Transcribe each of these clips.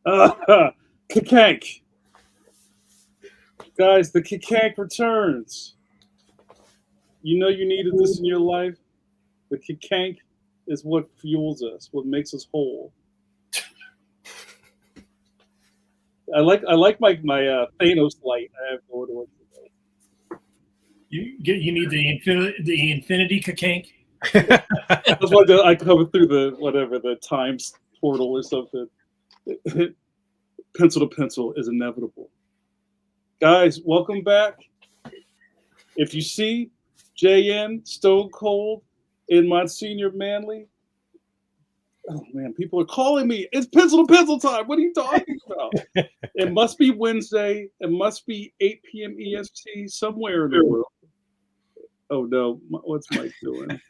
Kakank. Guys, the Kakank returns. You know you needed this in your life. The Kakank is what fuels us, what makes us whole. I like my Thanos light I have going on today. You need the infinity Kakank. That's why I come through the times portal or something. Pencil to pencil is inevitable. Guys, welcome back. If you see JN Stone Cold in Monsignor Manley, oh man, people are calling me. It's pencil to pencil time. What are you talking about? It must be Wednesday. It must be 8 p.m. EST somewhere in the world. Oh no, what's Mike doing?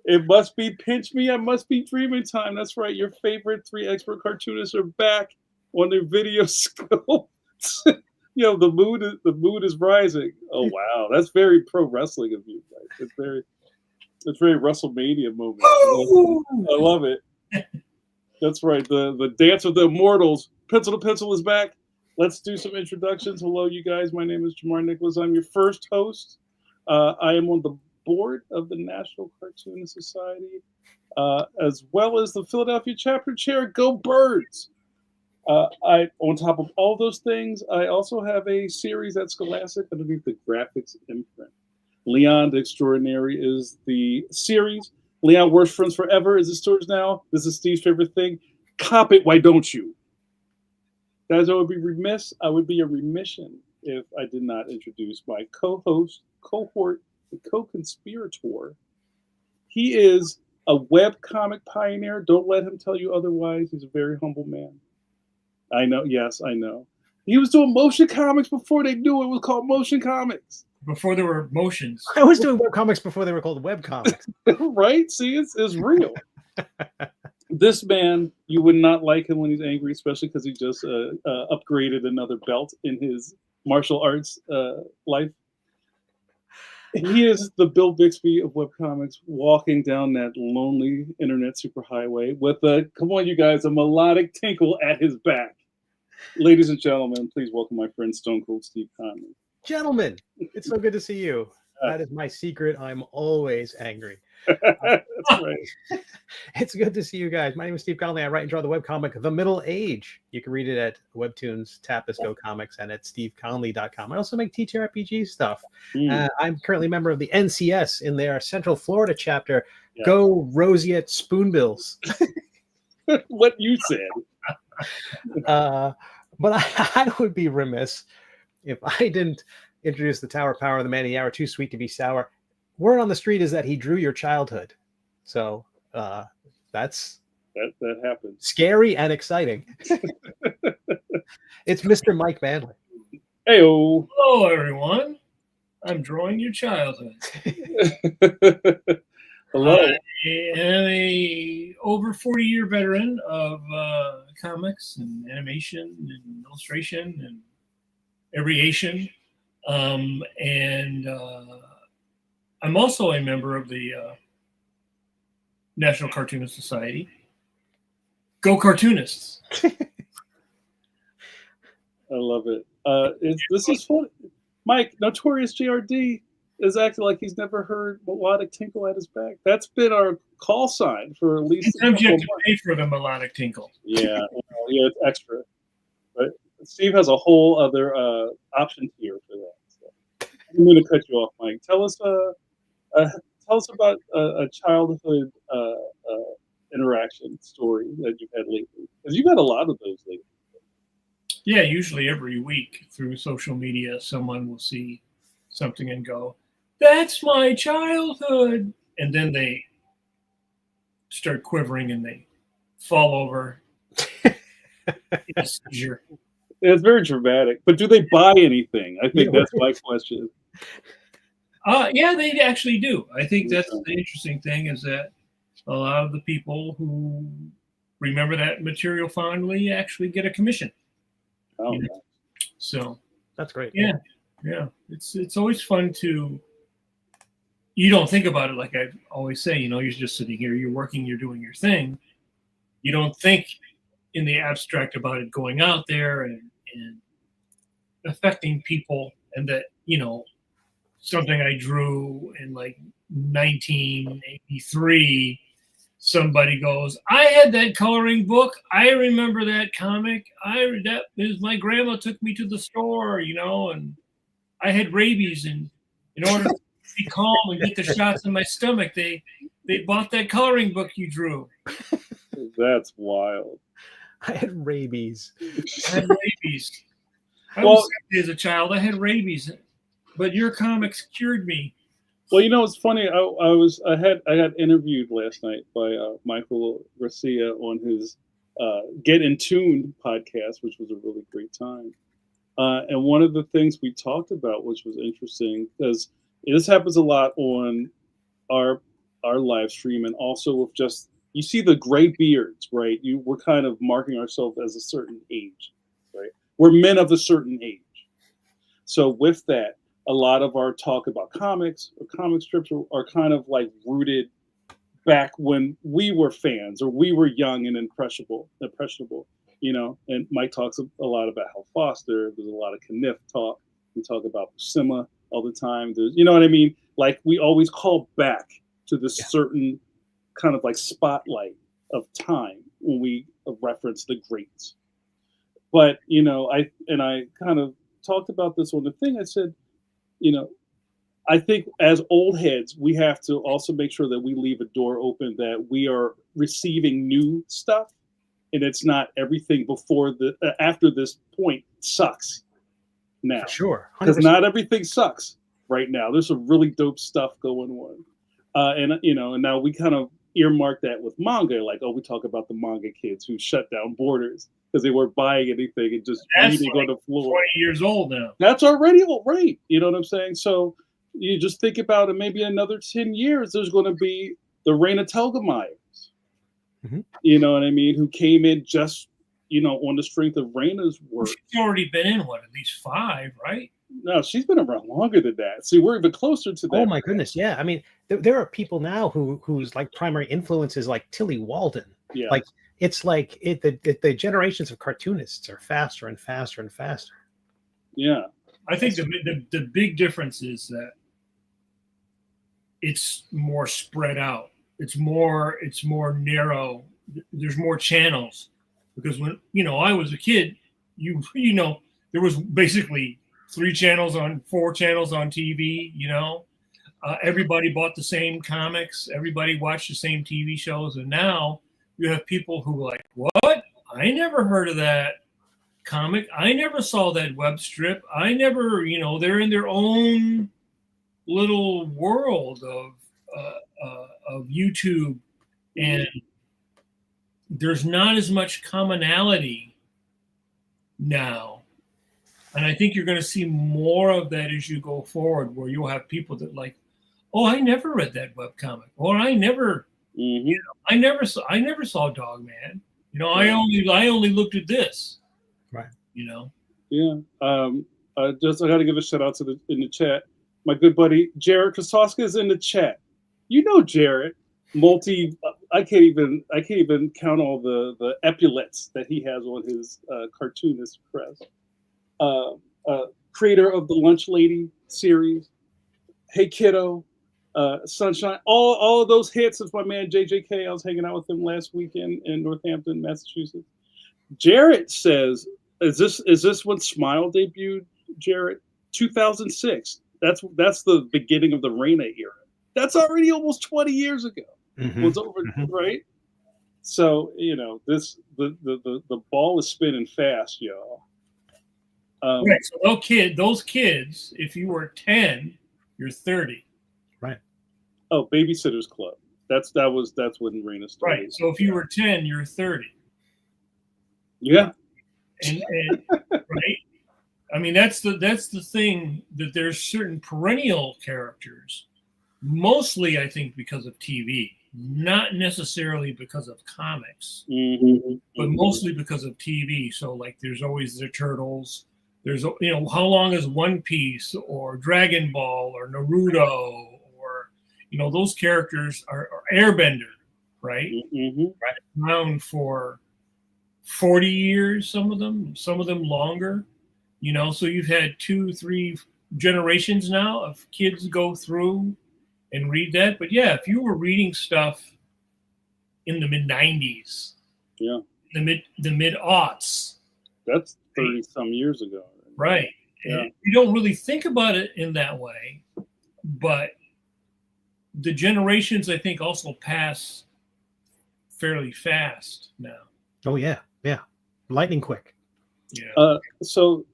It must be Pinch Me. I must be dreaming time. That's right. Your favorite three expert cartoonists are back on their video scope. The mood is rising. Oh wow, that's very pro wrestling of you guys. It's very WrestleMania moment. I love it. That's right. The dance of the immortals. Pencil to pencil is back. Let's do some introductions. Hello, you guys. My name is JAMAR NICHOLAS. I'm your first host. I am on the board of the National Cartoon Society, as well as the Philadelphia chapter chair. Go Birds! On top of all those things, I also have a series at Scholastic underneath the graphics imprint. Leon the Extraordinary is the series. Leon Worst Friends Forever is the stores now. This is Steve's favorite thing. Cop it, why don't you? Guys, I would be remiss. I would be a remission if I did not introduce my co-host, cohort, the co-conspirator. He is a web comic pioneer. Don't let him tell you otherwise. He's a very humble man. I know. Yes, I know. He was doing motion comics before they knew it was called motion comics. Before there were motions. I was doing web comics before they were called web comics. Right? See, it's real. This man, you would not like him when he's angry, especially because he just upgraded another belt in his martial arts life. He is the Bill Bixby of webcomics, walking down that lonely internet superhighway with come on, you guys, a melodic tinkle at his back. Ladies and gentlemen, please welcome my friend Stone Cold Steve Conley. Gentlemen, it's so good to see you. That is my secret. I'm always angry. That's right. It's good to see you guys. My name is Steve Conley. I write and draw the webcomic The Middle Age. You can read it at Webtoons, Tapisco Comics, and at steveconley.com. I also make TTRPG stuff. I'm currently a member of the NCS in their Central Florida chapter. Yeah. Go Roseate Spoonbills. What you said. But I would be remiss if I didn't introduce the Tower Power of the Man of the Hour, Too Sweet to Be Sour. Word on the street is that he drew your childhood. So that's that happened. Scary and exciting. It's Mr. Mike Manley. Heyo. Hello, everyone. I'm drawing your childhood. Hello. I am a over 40-year veteran of comics and animation and illustration and abbreviation. And I'm also a member of the National Cartoonist Society. Go Cartoonists! I love it. This is fun. Mike, Notorious JRD is acting like he's never heard melodic tinkle at his back. That's been our call sign for at least. Sometimes you have to pay for the melodic tinkle. Yeah, yeah, it's extra. But Steve has a whole other option tier for that. So I'm going to cut you off, Mike. Tell us about a childhood interaction story that you've had lately, because you've had a lot of those lately. Yeah, usually every week through social media, someone will see something and go, "That's my childhood," and then they start quivering and they fall over. Yes, sure. It's very dramatic, but do they buy anything? I think that's my question. Yeah, they actually do. I think that's the interesting thing, is that a lot of the people who remember that material fondly actually get a commission. Oh, you know? So that's great. Yeah. It's always fun to. You don't think about it, like I always say. You're just sitting here, you're working, you're doing your thing. You don't think in the abstract about it going out there and affecting people, and that, you know, something I drew in like 1983, somebody goes, I had that coloring book. I remember that comic. My grandma took me to the store, you know, and I had rabies, and in order to be calm and get the shots in my stomach, they bought that coloring book you drew. That's wild. I had rabies. I had rabies. I was sick as a child. I had rabies, but your comics cured me. Well, you know, it's funny. I got interviewed last night by Michael Garcia on his Get in Tune podcast, which was a really great time. And one of the things we talked about, which was interesting, because this happens a lot on our live stream, and also with just, you see the gray beards, right? We're kind of marking ourselves as a certain age, right? We're men of a certain age. So with that, a lot of our talk about comics or comic strips are kind of like rooted back when we were fans or we were young and impressionable, you know. And Mike talks a lot about Hal Foster. There's a lot of Kniff talk. We talk about Buscema all the time. There's, you know what I mean? Like, we always call back to this certain kind of like spotlight of time when we reference the greats. But, you know, I kind of talked about this on the thing. I said, you know, I think as old heads, we have to also make sure that we leave a door open, that we are receiving new stuff, and it's not everything after this point sucks now. For sure. Because not everything sucks right now. There's some really dope stuff going on. And, you know, and now we kind of earmark that with manga, like, oh, we talk about the manga kids who shut down Borders because they weren't buying anything and just reading on the floor. 20 years old now. That's already old, right? You know what I'm saying? So you just think about it, maybe another 10 years, there's going to be the Raina Telgemeyers, you know what I mean, who came in just, you know, on the strength of Raina's work. She's already been in, what, at least 5, right? No, she's been around longer than that. See, we're even closer to that. Oh my goodness, yeah. I mean, there are people now whose like primary influence is like Tilly Walden. Yeah. Like, it's like the generations of cartoonists are faster and faster and faster. Yeah. I think the big difference is that it's more spread out. It's more narrow. There's more channels, because when, you know, I was a kid, you know, there was basically 4 channels on TV, you know. Everybody bought the same comics. Everybody watched the same TV shows. And now you have people who are like, what? I never heard of that comic. I never saw that web strip. I never, you know, they're in their own little world of YouTube. And there's not as much commonality now. And I think you're going to see more of that as you go forward, where you'll have people that like, oh, I never read that webcomic, or I never, you know, I never saw Dog Man. You know, I only looked at this. Right. You know. Yeah. I got to give a shout out in the chat. My good buddy Jared Krasoska is in the chat. You know, Jared, I can't even count all the epaulets that he has on his cartoonist press. Creator of the Lunch Lady series, Hey Kiddo, Sunshine, all of those hits of my man JJK. I was hanging out with him last weekend in Northampton, Massachusetts. Jared says, "Is this when Smile debuted?" Jared, 2006. That's the beginning of the Raina era. That's already almost 20 years ago. It's over, right? So, you know, the ball is spinning fast, y'all. Right. So those kids, if you were 10, you're 30. Right. Oh, Babysitter's Club. That's when Raina started. Right. So if you were 10, you're 30. Yeah. And right. I mean, that's the thing, that there's certain perennial characters, mostly I think because of TV, not necessarily because of comics, but mostly because of TV. So like, there's always the Turtles. There's, you know, how long is One Piece or Dragon Ball or Naruto, or, you know, those characters are Airbender, right? Right. Around for 40 years, some of them longer, you know, so you've had 2-3 generations now of kids go through and read that. But yeah, if you were reading stuff in the mid 90s, yeah, the mid aughts, that's 30 some years ago, right? Yeah. And you don't really think about it in that way, but the generations, I think, also pass fairly fast now. Oh yeah, lightning quick. Yeah. So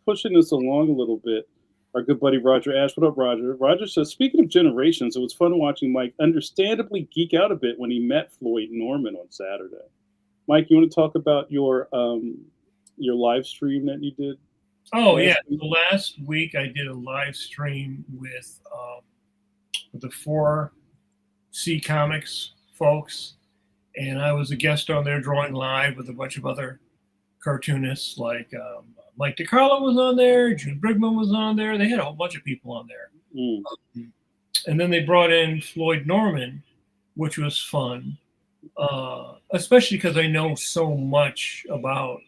pushing this along a little bit, our good buddy Roger Ash. What up, Roger? Roger says, speaking of generations, it was fun watching Mike understandably geek out a bit when he met Floyd Norman on Saturday. Mike, you want to talk about your live stream that you did? Oh yeah, last week I did a live stream with the 4C Comics folks, and I was a guest on there drawing live with a bunch of other cartoonists like Mike DiCarlo was on there, June Brigman was on there. They had a whole bunch of people on there. And then they brought in Floyd Norman, which was fun, especially because I know so much about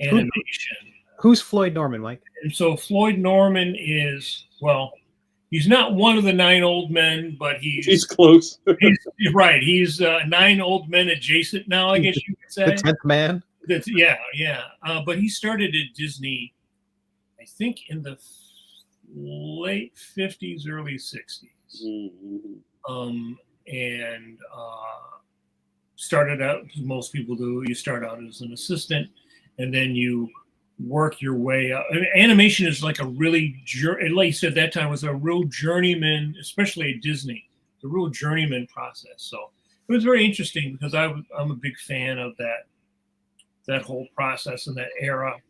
animation. Who's Floyd Norman, Mike? And so Floyd Norman is, well, he's not one of the 9 old men, but he's close. He's right. He's 9 old men adjacent now, I guess you could say. The 10th man? Yeah. But he started at Disney, I think, in the late 50s, early 60s. And started out, as most people do, you start out as an assistant, and then you work your way up. I mean, animation is like a really, like you said, that time was a real journeyman, especially at Disney, a real journeyman process. So it was very interesting because I'm a big fan of that whole process and that era.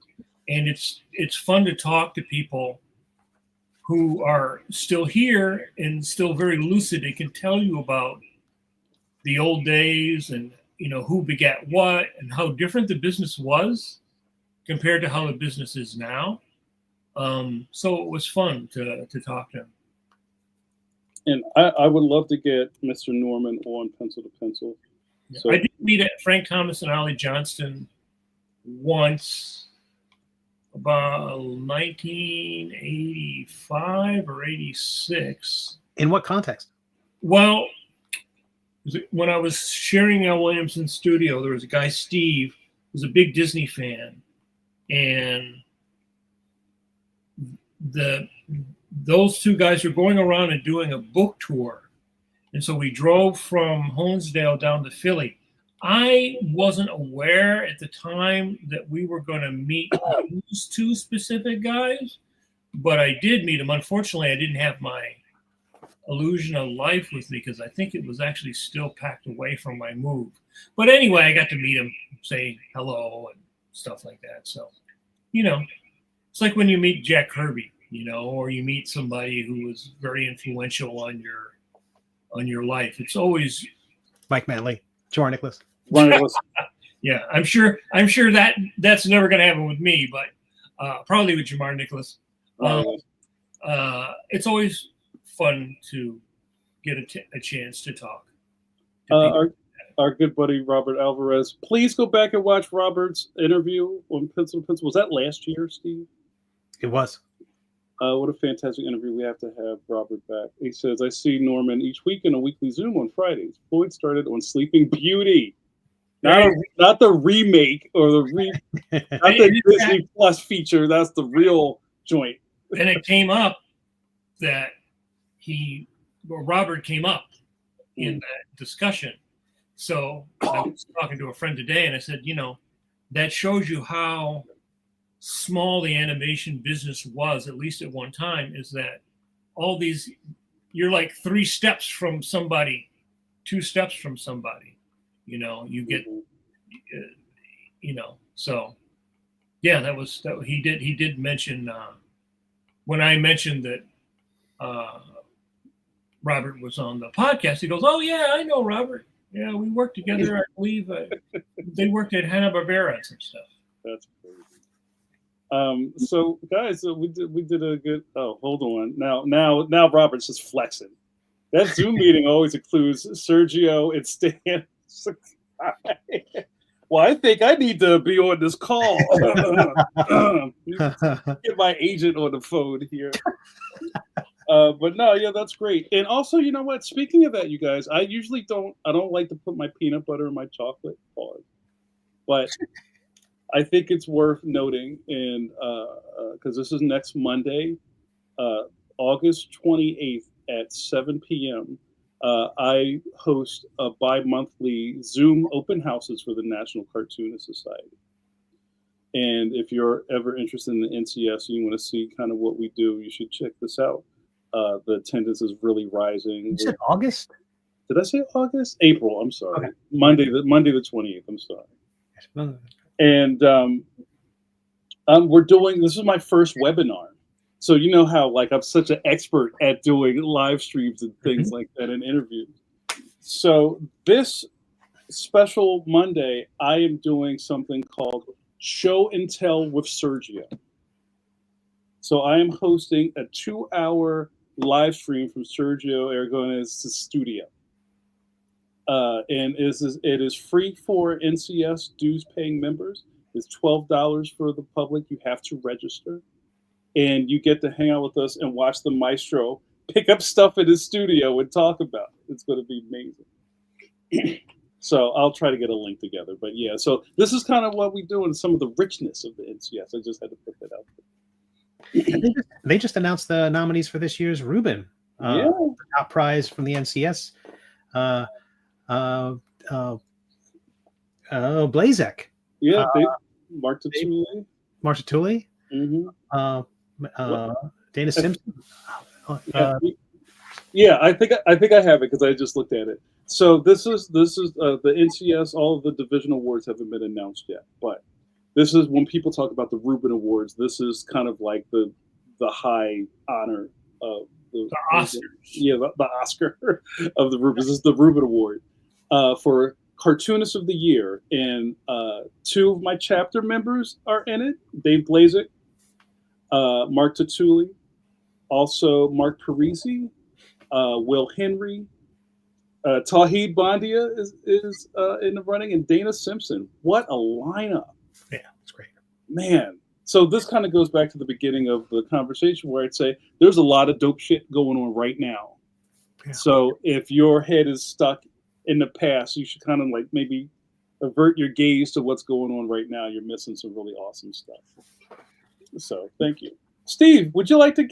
And it's fun to talk to people who are still here and still very lucid. They can tell you about the old days and, you know, who begat what and how different the business was compared to how the business is now. So it was fun to talk to him. And I would love to get Mr. Norman on Pencil to Pencil. Yeah. So, I did meet Frank Thomas and Ollie Johnston once, about 1985 or 86. In what context? Well, when I was sharing Al Williamson's studio, there was a guy, Steve, who was a big Disney fan. And those two guys were going around and doing a book tour. And so we drove from Honesdale down to Philly. I wasn't aware at the time that we were going to meet those two specific guys, but I did meet them. Unfortunately, I didn't have my Illusion of Life with me because I think it was actually still packed away from my move. But anyway, I got to meet him, say hello and stuff like that. So, you know, it's like when you meet Jack Kirby, you know, or you meet somebody who was very influential on your life. It's always Mike Manley, JAMAR Nicholas. Yeah, I'm sure that's never going to happen with me, but probably with JAMAR Nicholas. It's always fun to get a chance to talk. Our good buddy Robert Alvarez. Please go back and watch Robert's interview on Pencil to Pencil. Was that last year, Steve? It was. What a fantastic interview. We have to have Robert back. He says, I see Norman each week in a weekly Zoom on Fridays. Floyd started on Sleeping Beauty. Not the remake or not the Disney Plus feature. That's the real joint. And it came up that Robert came up in that discussion. So I was talking to a friend today, and I said, you know, that shows you how small the animation business was, at least at one time, is that all these, you're like 3 steps from somebody, 2 steps from somebody, you know, you get, you know, so yeah, that he did mention, when I mentioned that Robert was on the podcast, he goes, oh yeah, I know Robert. Yeah, we worked together. I believe they worked at Hanna-Barbera and some stuff. That's crazy. So guys, we did a good. Oh, hold on. Now Robert's just flexing. That Zoom meeting always includes Sergio and Stan. Well, I think I need to be on this call. Get my agent on the phone here. But no, yeah, that's great. And also, you know what? Speaking of that, you guys, I don't like to put my peanut butter in my chocolate. Pause. But I think it's worth noting, and because this is next Monday, August 28th at 7 p.m. I host a bi-monthly Zoom open houses for the National Cartoonist Society. And if you're ever interested in the NCS and you want to see kind of what we do, you should check this out. The attendance is really rising. You said August? Did I say August? April. I'm sorry. Okay. Monday the 28th. I'm sorry. And we're doing. This is my first webinar. So you know how like I'm such an expert at doing live streams and things like that and interviews. So this special Monday, I am doing something called Show and Tell with Sergio. So I am hosting a 2-hour live stream from Sergio Aragone's studio. And it is free for NCS dues paying members. It's $12 for the public. You have to register. And you get to hang out with us and watch the maestro pick up stuff in his studio and talk about it. It's going to be amazing. So I'll try to get a link together. But yeah, so this is kind of what we do and some of the richness of the NCS. I just had to put that out there. They just announced the nominees for this year's Reuben. Top prize from the NCS. Blazek. Yeah, Martatuli. Martatuli. Mm-hmm. Dana Simpson. Yeah, I think I have it because I just looked at it. So this is the NCS. All of the division awards haven't been announced yet, but this is when people talk about the Reuben Awards. This is kind of like the high honor of the Oscars. The Oscar of the Reuben. This is the Reuben Award for Cartoonist of the Year, and 2 of my chapter members are in it: Dave Blazek, Mark Tatuli, also Mark Parisi, Will Henry, Tawheed Bondia is in the running, and Dana Simpson. What a lineup! Yeah, it's great, man. So this kind of goes back to the beginning of the conversation where I'd say there's a lot of dope shit going on right now. Yeah. So if your head is stuck in the past, you should kind of like maybe avert your gaze to what's going on right now. You're missing some really awesome stuff. So thank you. Steve, would you like to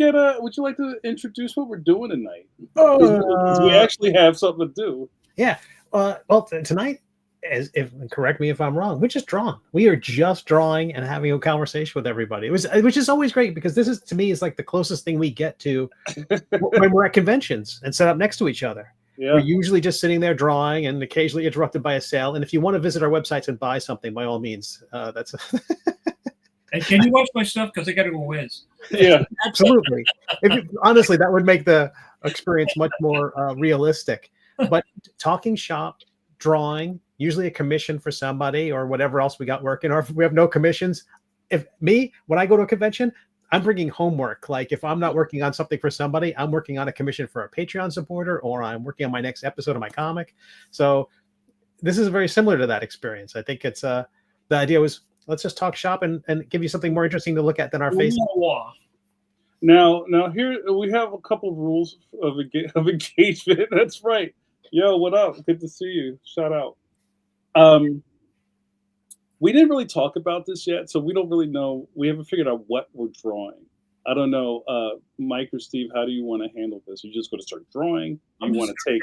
introduce what we're doing tonight? We actually have something to do. Yeah. Well, tonight, correct me if I'm wrong, we're just drawing. We are just drawing and having a conversation with everybody. Which is always great because this is, to me, is like the closest thing we get to when we're at conventions and set up next to each other. Yeah. We're usually just sitting there drawing and occasionally interrupted by a sale. And if you want to visit our websites and buy something, by all means, that's. And can you watch my stuff? Because I got to go whiz. Yeah, absolutely. Honestly, that would make the experience much more realistic. But talking shop, drawing, usually a commission for somebody or whatever else we got working, or if we have no commissions. When I go to a convention, I'm bringing homework. Like if I'm not working on something for somebody, I'm working on a commission for a Patreon supporter, or I'm working on my next episode of my comic. So this is very similar to that experience. I think it's the idea was, let's just talk shop and give you something more interesting to look at than our face. Now here we have a couple of rules of engagement. That's right. Yo, what up? Good to see you. Shout out. We didn't really talk about this yet, so we don't really know. We haven't figured out what we're drawing. I don't know, Mike or Steve. How do you want to handle this? Are you just going to start drawing? You want to take?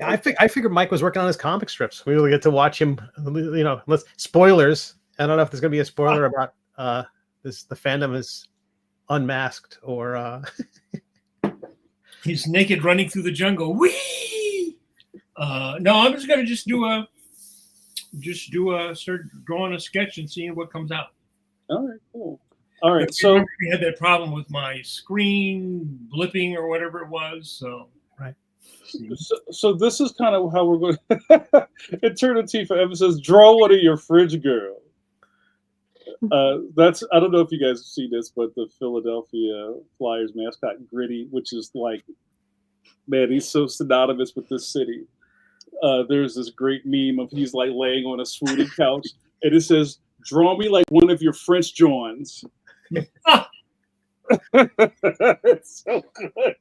I figured Mike was working on his comic strips. We really get to watch him. Spoilers. I don't know if there's going to be a spoiler about the fandom is unmasked or he's naked running through the jungle. Whee! No, I'm just going to start drawing a sketch and seeing what comes out. All right, cool. All right, so we had that problem with my screen blipping or whatever it was. So right. So this is kind of how we're going. Eternity Forever says, "Draw one of your fridge girls." That's, I don't know if you guys see this, but the Philadelphia Flyers mascot Gritty, which is like, man, he's so synonymous with this city. there's this great meme of he's like laying on a swooning couch, and it says, "Draw me like one of your French Johns." It's so good.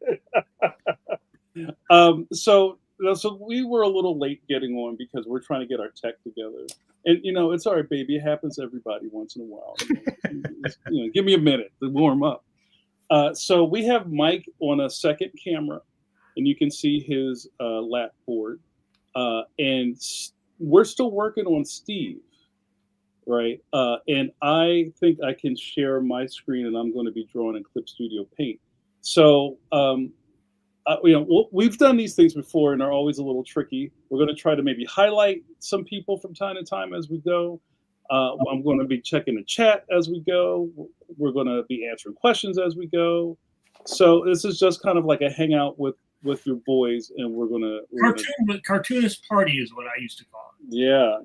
So we were a little late getting on because we're trying to get our tech together, and it's all right, baby. It happens to everybody once in a while. Give me a minute to warm up. So we have Mike on a second camera, and you can see his lap board, and we're still working on Steve. Right. And I think I can share my screen, and I'm going to be drawing in Clip Studio Paint. So, we've done these things before and are always a little tricky. We're going to try to maybe highlight some people from time to time as we go. I'm going to be checking the chat as we go. We're going to be answering questions as we go. So this is just kind of like a hangout with your boys, and we're gonna cartoonist party is what I used to call it. Yeah,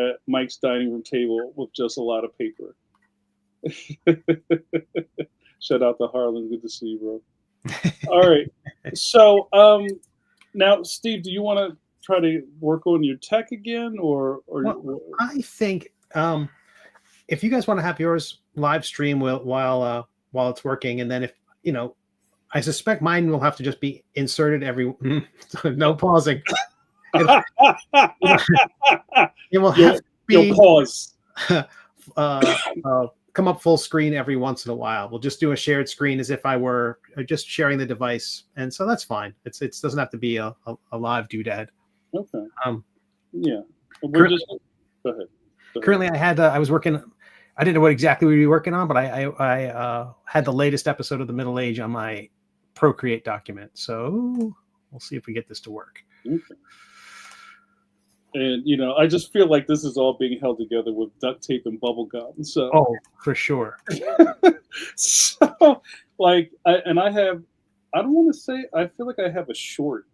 at Mike's dining room table with just a lot of paper. Shout out to Harlan, good to see you, bro. All right, so now, Steve, do you want to try to work on your tech again, or I think if you guys want to have yours live stream while it's working, and then if I suspect mine will have to just be inserted every. No pausing. It will have to be pause. Come up full screen every once in a while. We'll just do a shared screen as if I were just sharing the device, and so that's fine. It doesn't have to be a live doodad. Okay. Yeah. Go ahead. Currently, I was working. I didn't know what exactly we were working on, but I had the latest episode of The Middle Age on my Procreate document. So we'll see if we get this to work. Okay. And I just feel like this is all being held together with duct tape and bubble gum. So for sure. So I don't want to say, I feel like I have a short.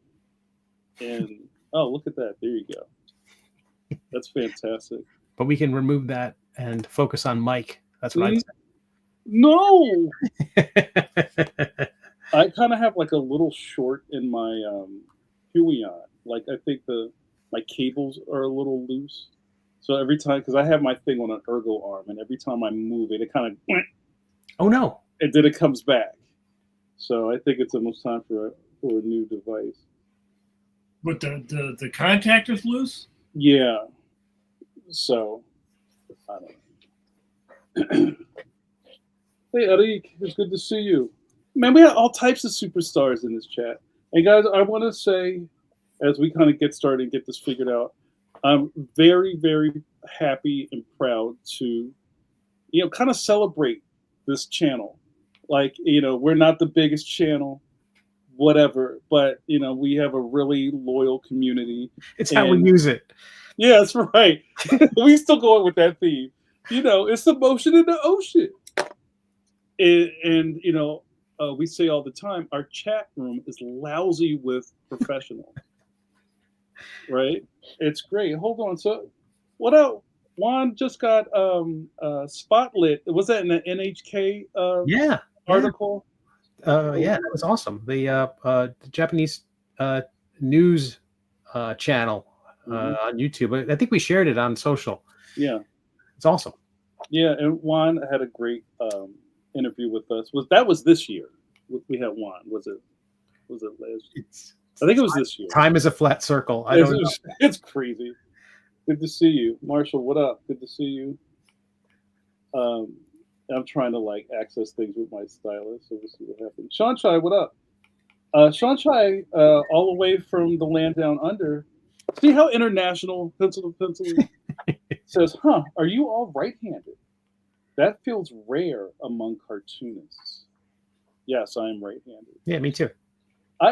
And look at that. There you go. That's fantastic. But we can remove that and focus on Mike. That's what I'd say. No. I kind of have like a little short in my Huion. Like I think my cables are a little loose. So every time, because I have my thing on an ergo arm, and every time I move it, it kind of. Oh no! And then it comes back. So I think it's almost time for a new device. But the contact is loose? Yeah. So I don't know. Hey, Arik, it's good to see you. Man, we have all types of superstars in this chat. And guys, I want to say, as we kind of get started and get this figured out, I'm very, very happy and proud to, kind of celebrate this channel. Like, we're not the biggest channel, whatever, but, we have a really loyal community. It's how we use it. Yeah, that's right. We still going with that theme. It's the motion in the ocean. And we say all the time, our chat room is lousy with professionals. Right? It's great. Hold on. So what else? Juan just got spotlit. Was that in the NHK article? Yeah, that was awesome. The Japanese news channel on YouTube. I think we shared it on social. Yeah. It's awesome. Yeah, and Juan had a great interview with us. That was this year? We had Juan. Was it last year? I think it was this year. Time is a flat circle. It's crazy. Good to see you. Marshall, what up? Good to see you. I'm trying to access things with my stylus, so we'll see what happens. Sean Chai, what up? Sean Chai, all the way from the land down under. See how international pencil to pencil says, are you all right-handed? That feels rare among cartoonists. Yes, I am right-handed. Yeah, me too.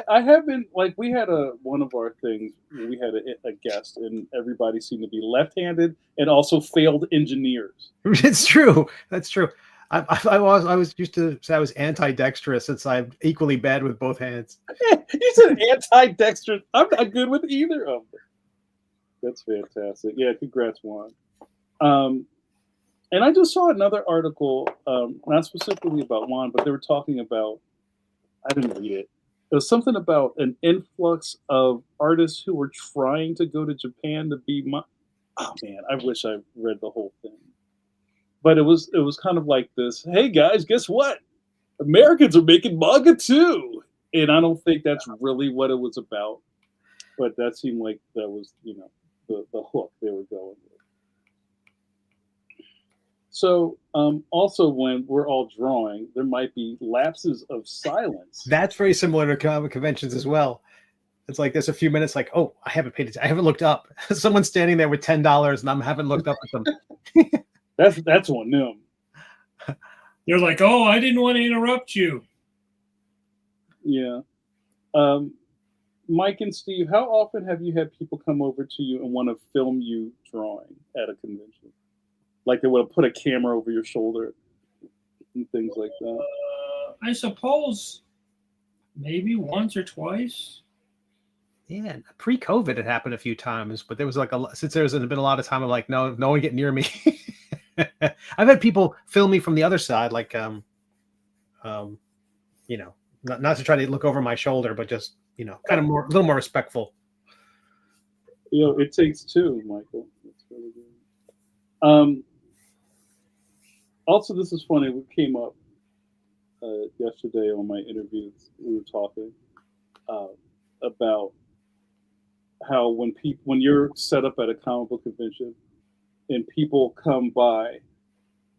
I have been, we had one of our things, we had a guest, and everybody seemed to be left-handed and also failed engineers. It's true. That's true. I was used to say I was antidextrous, since I'm equally bad with both hands. You said antidextrous. I'm not good with either of them. That's fantastic. Yeah, congrats, Juan. And I just saw another article, not specifically about Juan, but they were talking about, I didn't read it. It was something about an influx of artists who were trying to go to Japan to be oh man, I wish I read the whole thing. But it was kind of like this, hey guys, guess what? Americans are making manga too. And I don't think that's really what it was about. But that seemed like that was, the hook they were going with. So also when we're all drawing, there might be lapses of silence. That's very similar to comic conventions as well. It's like there's a few minutes like, oh, I haven't paid attention. I haven't looked up. Someone's standing there with $10 and I haven't looked up at them. That's on them. They're like, oh, I didn't want to interrupt you. Yeah. Mike and Steve, how often have you had people come over to you and want to film you drawing at a convention? Like they would put a camera over your shoulder and things like that. I suppose maybe once or twice. Yeah, pre-COVID it happened a few times, but there was like since there's been a lot of time, I'm like, no one get near me. I've had people film me from the other side, like not to try to look over my shoulder, but just kind of a little more respectful. It takes two, Michael. That's really good. Also, this is funny. We came up yesterday on my interviews. We were talking about how when you're set up at a comic book convention and people come by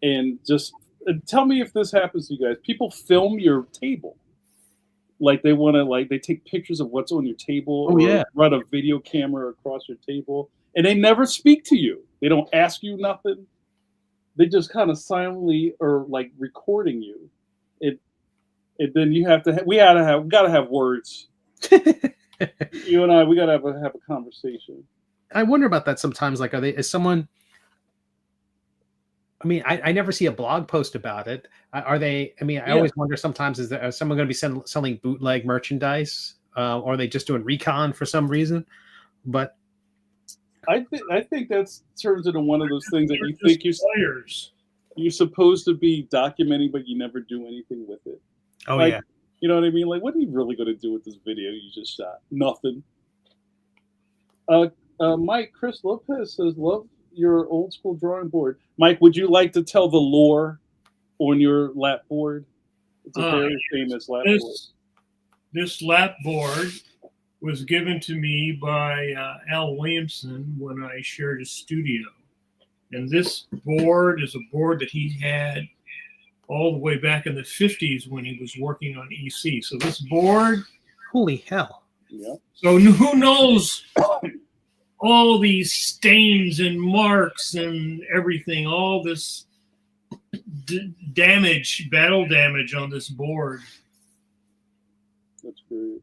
and just tell me if this happens to you guys. People film your table. Like they want to, they take pictures of what's on your table, or run a video camera across your table, and they never speak to you. They don't ask you nothing. They just kind of silently are like recording you. And then you have to. We gotta have words. You and I, we gotta have a conversation. I wonder about that sometimes. Like, is someone? I mean, I never see a blog post about it. Are they? I mean, I always wonder sometimes, is someone going to be selling bootleg merchandise, or are they just doing recon for some reason? But I think that turns into one of those things that you think you're supposed to be documenting, but you never do anything with it. Oh, yeah. You know what I mean? Like, what are you really going to do with this video you just shot? Nothing. Mike, Chris Lopez says, love your old school drawing board. Mike, would you like to tell the lore on your lap board? It's a very famous lap board. This lap board was given to me by Al Williamson when I shared a studio. And this board is a board that he had all the way back in the 50s when he was working on EC. So this board... Holy hell. Yeah. So who knows all these stains and marks and everything, all this battle damage on this board. That's great.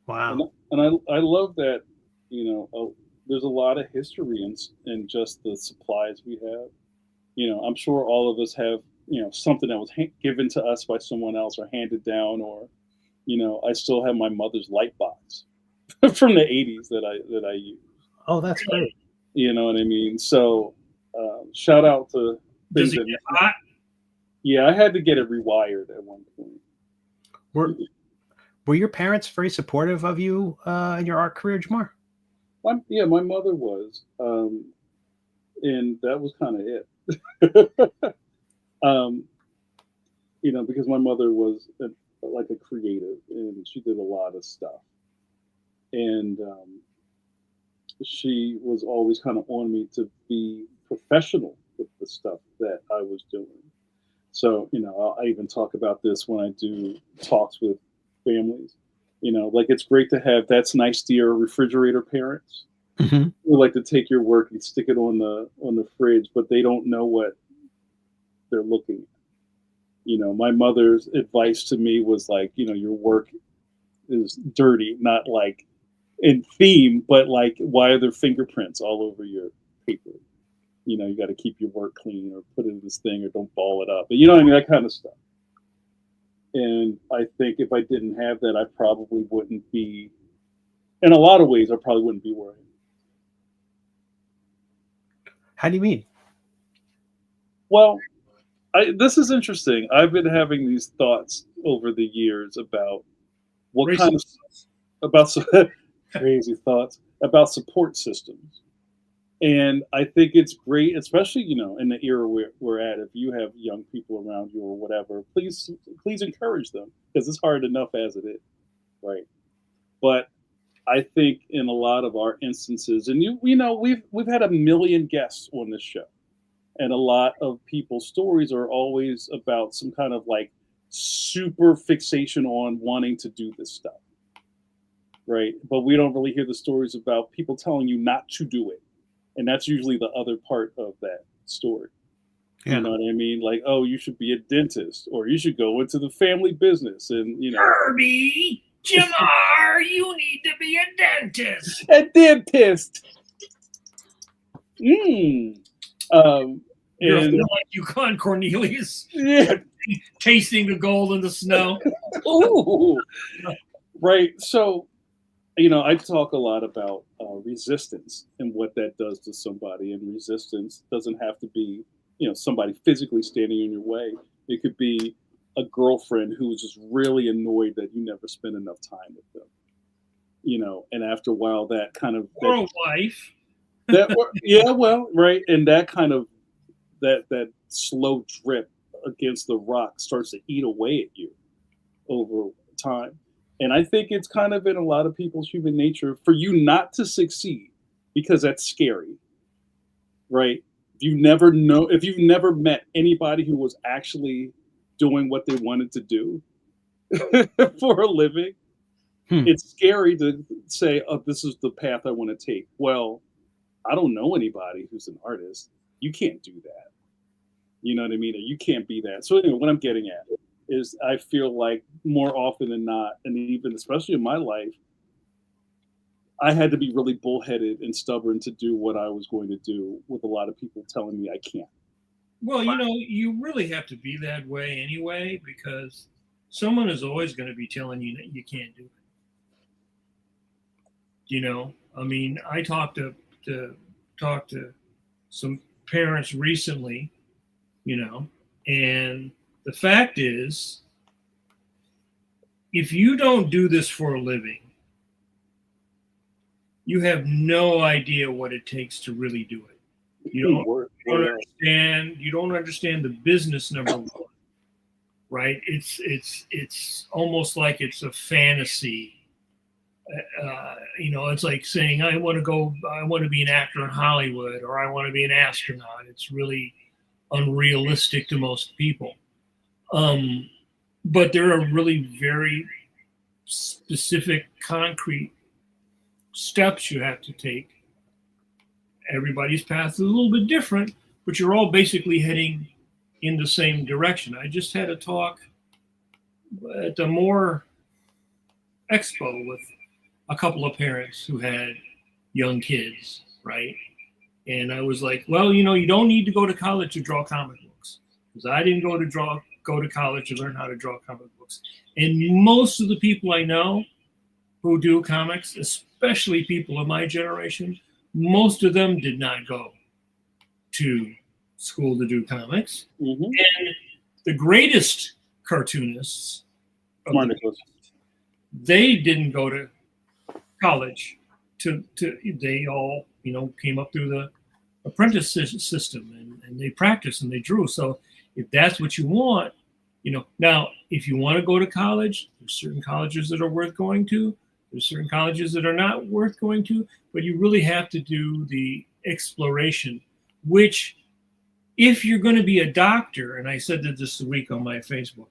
Wow. And I love that, there's a lot of history in just the supplies we have. I'm sure all of us have, something that was given to us by someone else or handed down, or, I still have my mother's light box from the 80s that I use. Oh, that's great. You know what I mean? So shout out to things. Does it get hot? Yeah, I had to get it rewired at one point. Were your parents very supportive of you in your art career, Jamar? My mother was, and that was kind of it. Because my mother was like a creative, and she did a lot of stuff, and she was always kind of on me to be professional with the stuff that I was doing. So, I even talk about this when I do talks with families. It's great to have That's Nice Dear refrigerator parents who like to take your work and stick it on the fridge, but they don't know what they're looking at. My mother's advice to me was like, your work is dirty, not like in theme, but like, why are there fingerprints all over your paper? You got to keep your work clean, or put it in this thing, or don't ball it up. But that kind of stuff. And I think if I didn't have that, I probably wouldn't be, in a lot of ways, I probably wouldn't be where I am. How do you mean? Well, this is interesting. I've been having these thoughts over the years about what Racist. kind of about crazy thoughts about support systems. And I think it's great, especially in the era we're at. If you have young people around you or whatever, please encourage them, because it's hard enough as it is, right? But I think in a lot of our instances, and we've had a million guests on this show, and a lot of people's stories are always about some kind of like super fixation on wanting to do this stuff, right? But we don't really hear the stories about people telling you not to do it. And that's usually the other part of that story. Yeah. You know what I mean? Like, oh, you should be a dentist, or you should go into the family business, and Herbie, Jamar, you need to be a dentist. A dentist. You're And like Yukon Cornelius, yeah. tasting the gold in the snow. Ooh. Right. So, I talk a lot about resistance and what that does to somebody. And resistance doesn't have to be, somebody physically standing in your way. It could be a girlfriend who's just really annoyed that you never spend enough time with them. And after a while, that kind of Or a wife. yeah, well, right, and that kind of that slow drip against the rock starts to eat away at you over time. And I think it's kind of in a lot of people's human nature for you not to succeed, because that's scary, right? If you've never met anybody who was actually doing what they wanted to do for a living, it's scary to say, oh, this is the path I want to take. Well, I don't know anybody who's an artist. You can't do that. You know what I mean? Or you can't be that. So anyway, what I'm getting at is I feel like more often than not, and even especially in my life, I had to be really bullheaded and stubborn to do what I was going to do, with a lot of people telling me I can't. Well, you really have to be that way anyway, because someone is always going to be telling you that you can't do it. I mean, I talked to some parents recently, and the fact is, if you don't do this for a living, you have no idea what it takes to really do it. You don't understand the business, number one, right? It's almost like it's a fantasy. It's like saying, I want to be an actor in Hollywood, or I want to be an astronaut. It's really unrealistic to most people. But there are really very specific, concrete steps you have to take. Everybody's path is a little bit different, but you're all basically heading in the same direction. I just had a talk at the Moore Expo with a couple of parents who had young kids, right? And I was like, well, you don't need to go to college to draw comic books, because I didn't go to college to learn how to draw comic books. And most of the people I know who do comics, especially people of my generation, most of them did not go to school to do comics. Mm-hmm. And the greatest cartoonists, JAMAR NICHOLAS, they didn't go to college they all came up through the apprentice system, and they practiced and they drew. So if that's what you want, now if you want to go to college, there's certain colleges that are worth going to, there's certain colleges that are not worth going to, but you really have to do the exploration, which, if you're going to be a doctor, and I said that this week on my Facebook,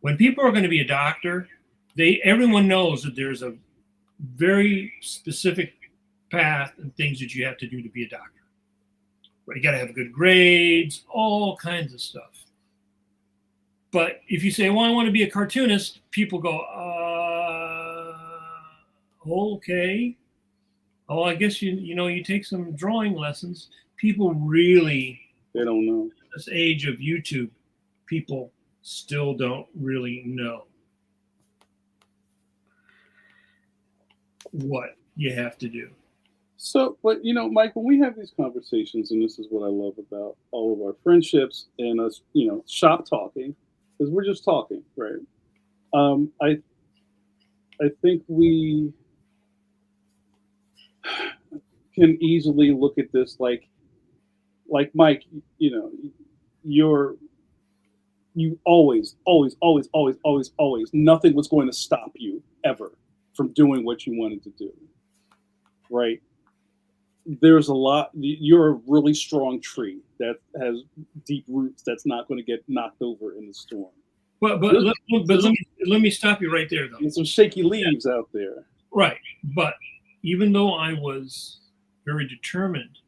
when people are going to be a doctor, everyone knows that there's a very specific path and things that you have to do to be a doctor. Right? You got to have good grades, all kinds of stuff. But if you say, well, I want to be a cartoonist, people go, okay. Oh, I guess you take some drawing lessons. People really, they don't know. This age of YouTube, people still don't really know what you have to do. So, but Mike, when we have these conversations, and this is what I love about all of our friendships and us, shop talking, because we're just talking, right? think we can easily look at this like Mike, you know, you always, nothing was going to stop you ever from doing what you wanted to do, right? There's a lot. You're a really strong tree that has deep roots that's not going to get knocked over in the storm. But let me stop you right there, though. There's some shaky leaves out there. Right. But even though I was very determined,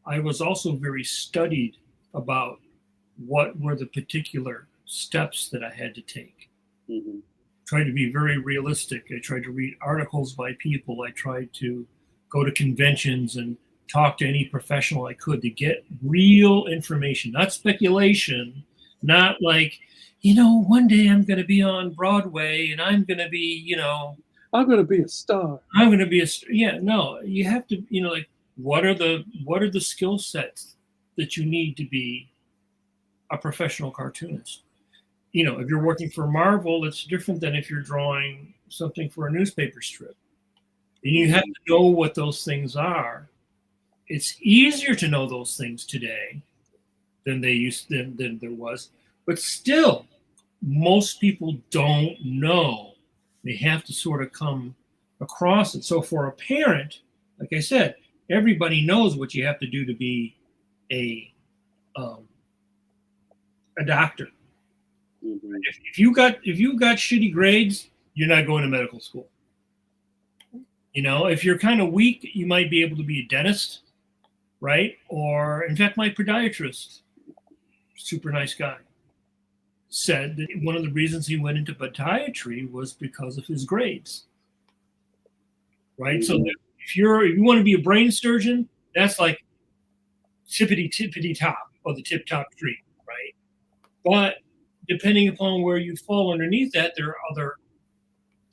I was also very studied about what were the particular steps that I had to take. Mm-hmm. Tried to be very realistic. I tried to read articles by people. I tried to go to conventions and talk to any professional I could to get real information, not speculation, not like, one day I'm going to be on Broadway and I'm going to be, I'm going to be a star. I'm going to be a star. Yeah, no, you have to, like, what are the skill sets that you need to be a professional cartoonist? If you're working for Marvel, it's different than if you're drawing something for a newspaper strip. And you have to know what those things are. It's easier to know those things today than there was, but still, most people don't know. They have to sort of come across it. So for a parent, like I said, everybody knows what you have to do to be a doctor. Mm-hmm. If you got shitty grades, you're not going to medical school. If you're kind of weak, you might be able to be a dentist, right? Or, in fact, my podiatrist, super nice guy, said that one of the reasons he went into podiatry was because of his grades, right? Mm-hmm. So if you want to be a brain surgeon, that's like tippity top of the tip top tree, right? But depending upon where you fall underneath that, there are other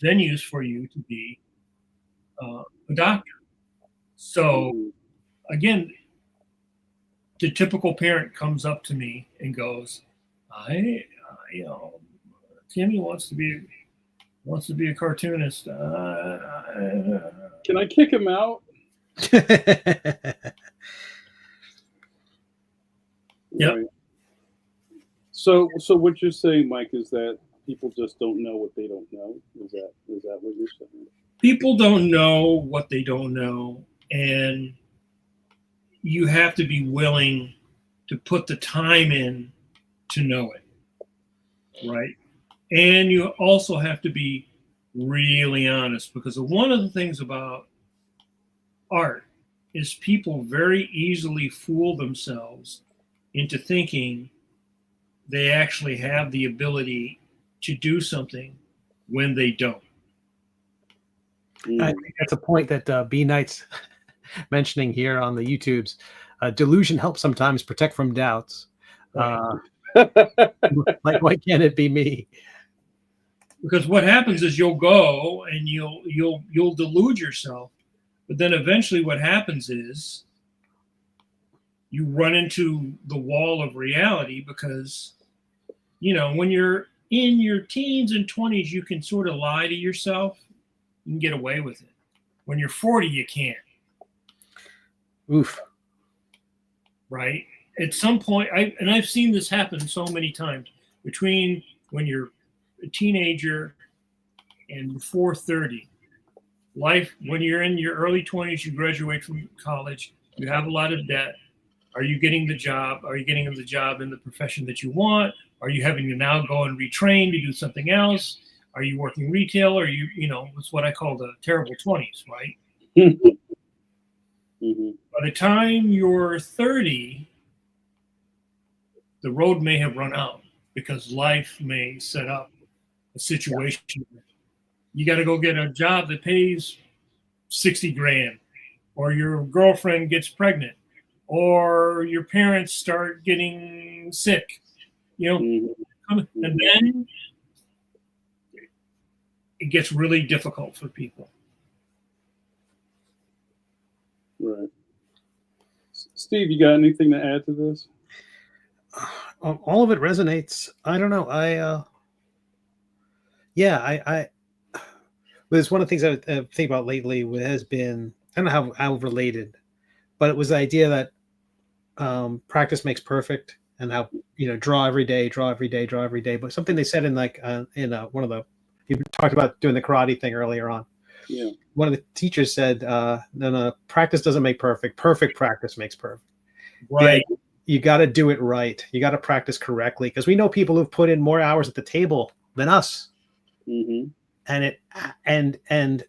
venues for you to be a doctor. So again, the typical parent comes up to me and goes, Timmy wants to be a cartoonist. Can I kick him out? Yep. Right. So what you're saying, Mike, is that people just don't know what they don't know? Is that what you're saying? People don't know what they don't know, and you have to be willing to put the time in to know it, right? And you also have to be really honest, because one of the things about art is people very easily fool themselves into thinking they actually have the ability to do something when they don't. I think that's a point that B Knight's mentioning here on the YouTubes. Delusion helps sometimes protect from doubts. Right. Like, why can't it be me? Because what happens is you'll go and you'll delude yourself, but then eventually what happens is you run into the wall of reality, because when you're in your teens and 20s, you can sort of lie to yourself. You can get away with it. When you're 40, you can't. Oof. Right? At some point, I've seen this happen so many times, between when you're a teenager and before 30. Life, when you're in your early 20s, you graduate from college, you have a lot of debt. Are you getting the job? Are you getting the job in the profession that you want? Are you having to now go and retrain to do something else? Are you working retail? Or it's what I call the terrible 20s, right? Mm-hmm. By the time you're 30, the road may have run out, because life may set up a situation. You got to go get a job that pays $60,000, or your girlfriend gets pregnant, or your parents start getting sick, and then it gets really difficult for people. Right. Steve, you got anything to add to this? All of it resonates. I don't know. But it's one of the things I think about lately has been, I don't know how related, but it was the idea that practice makes perfect, and how, draw every day, draw every day, draw every day. But something they said in one of the, you talked about doing the karate thing earlier on. Yeah. One of the teachers said, no, practice doesn't make perfect. Perfect practice makes perfect. Right. Yeah, you got to do it right. You got to practice correctly, because we know people who've put in more hours at the table than us. Mm-hmm. And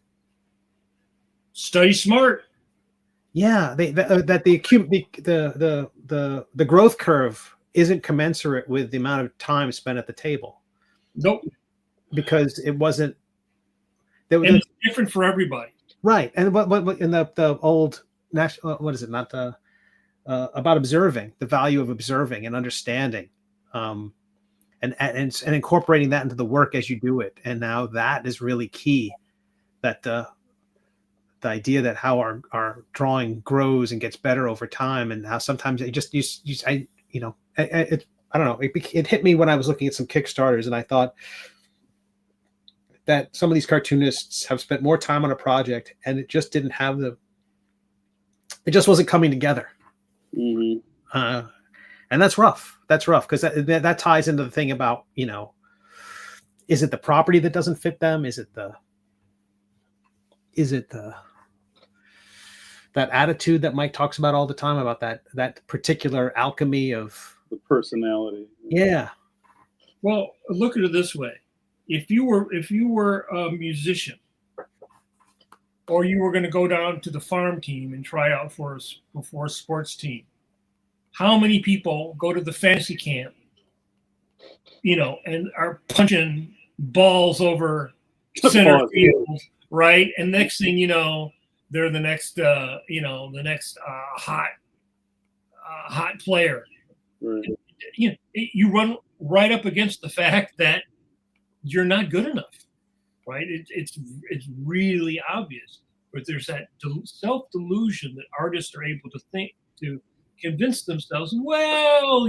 study smart. Yeah, the growth curve isn't commensurate with the amount of time spent at the table. Nope. Because it wasn't. It's different for everybody. Right, and what in the old national, what is it? Not the about observing, the value of observing and understanding, and incorporating that into the work as you do it. And now that is really key. That the idea that how our drawing grows and gets better over time, and how sometimes it just I don't know, it hit me when I was looking at some Kickstarters, and I thought that some of these cartoonists have spent more time on a project, and it just didn't have it just wasn't coming together. Mm-hmm. And that's rough. That's rough, because that ties into the thing about, is it the property that doesn't fit them? Is it that attitude that Mike talks about all the time, about that particular alchemy of the personality? Yeah. Well, look at it this way: if you were a musician, or you were going to go down to the farm team and try out for a sports team, how many people go to the fantasy camp, and are punching balls over center field, right? And next thing you know, they're the next hot player. Right. You run right up against the fact that you're not good enough, right? It's really obvious. But there's that self-delusion that artists are able to convince themselves, well,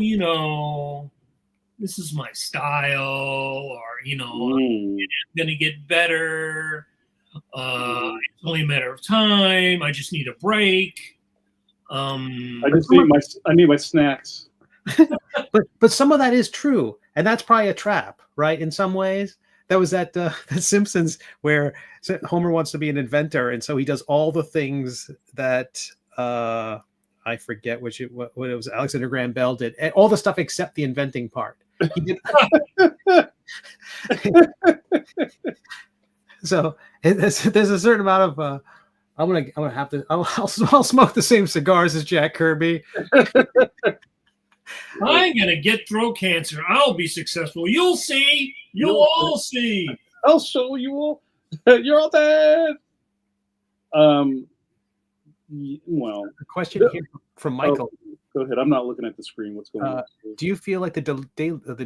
this is my style, or I'm gonna get better. It's only a matter of time. I just need a break. I need my snacks. but some of that is true, and that's probably a trap, right? In some ways, that was that Simpsons where Homer wants to be an inventor, and so he does all the things that I forget what it was Alexander Graham Bell did, all the stuff except the inventing part. He did. So there's a certain amount of I'm gonna have to I'll smoke the same cigars as Jack Kirby. I'm gonna get throat cancer. I'll be successful. You'll see. You'll all see. I'll show you all. You're all dead. Well, a question here from Michael. Go ahead. I'm not looking at the screen. What's going on? Do you feel like the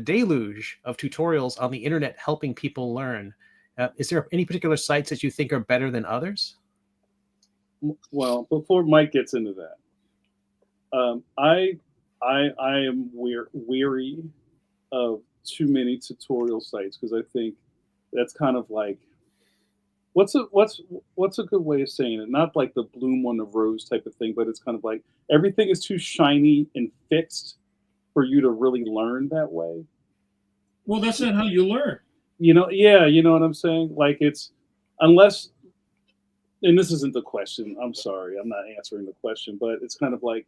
deluge of tutorials on the internet helping people learn? Is there any particular sites that you think are better than others? Well, before Mike gets into that, I am weary of too many tutorial sites, because I think that's kind of like, what's a good way of saying it? Not like the bloom on the rose type of thing, but it's kind of like everything is too shiny and fixed for you to really learn that way. Well, that's not how you learn. Yeah, you know what I'm saying? Like, it's, unless, and this isn't the question, I'm sorry, I'm not answering the question, but it's kind of like,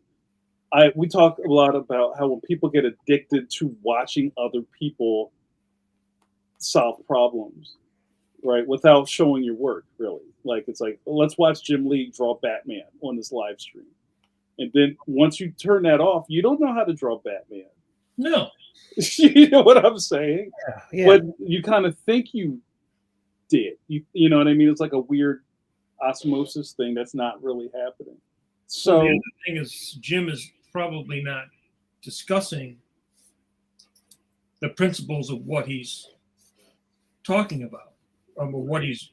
we talk a lot about how when people get addicted to watching other people solve problems, right, without showing your work, really. Like, it's like, well, let's watch Jim Lee draw Batman on this live stream. And then once you turn that off, you don't know how to draw Batman. No. You know what I'm saying? Yeah. But you kind of think you did. You know what I mean? It's like a weird osmosis thing that's not really happening. So the other thing is, Jim is probably not discussing the principles of what he's talking about, or what he's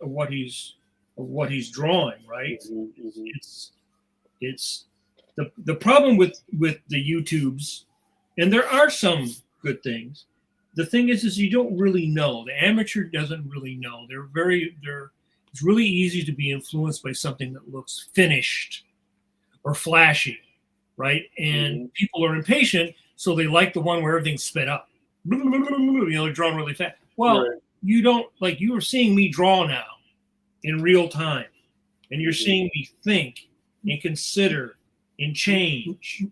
drawing, right? Mm-hmm. It's the problem with the YouTubes, and there are some good things. The thing is you don't really know. The amateur doesn't really know. It's really easy to be influenced by something that looks finished or flashy, right? And people are impatient, so they like the one where everything's sped up. They're drawn really fast. Well, you don't, like, you are seeing me draw now in real time, and you're seeing me think and consider and change.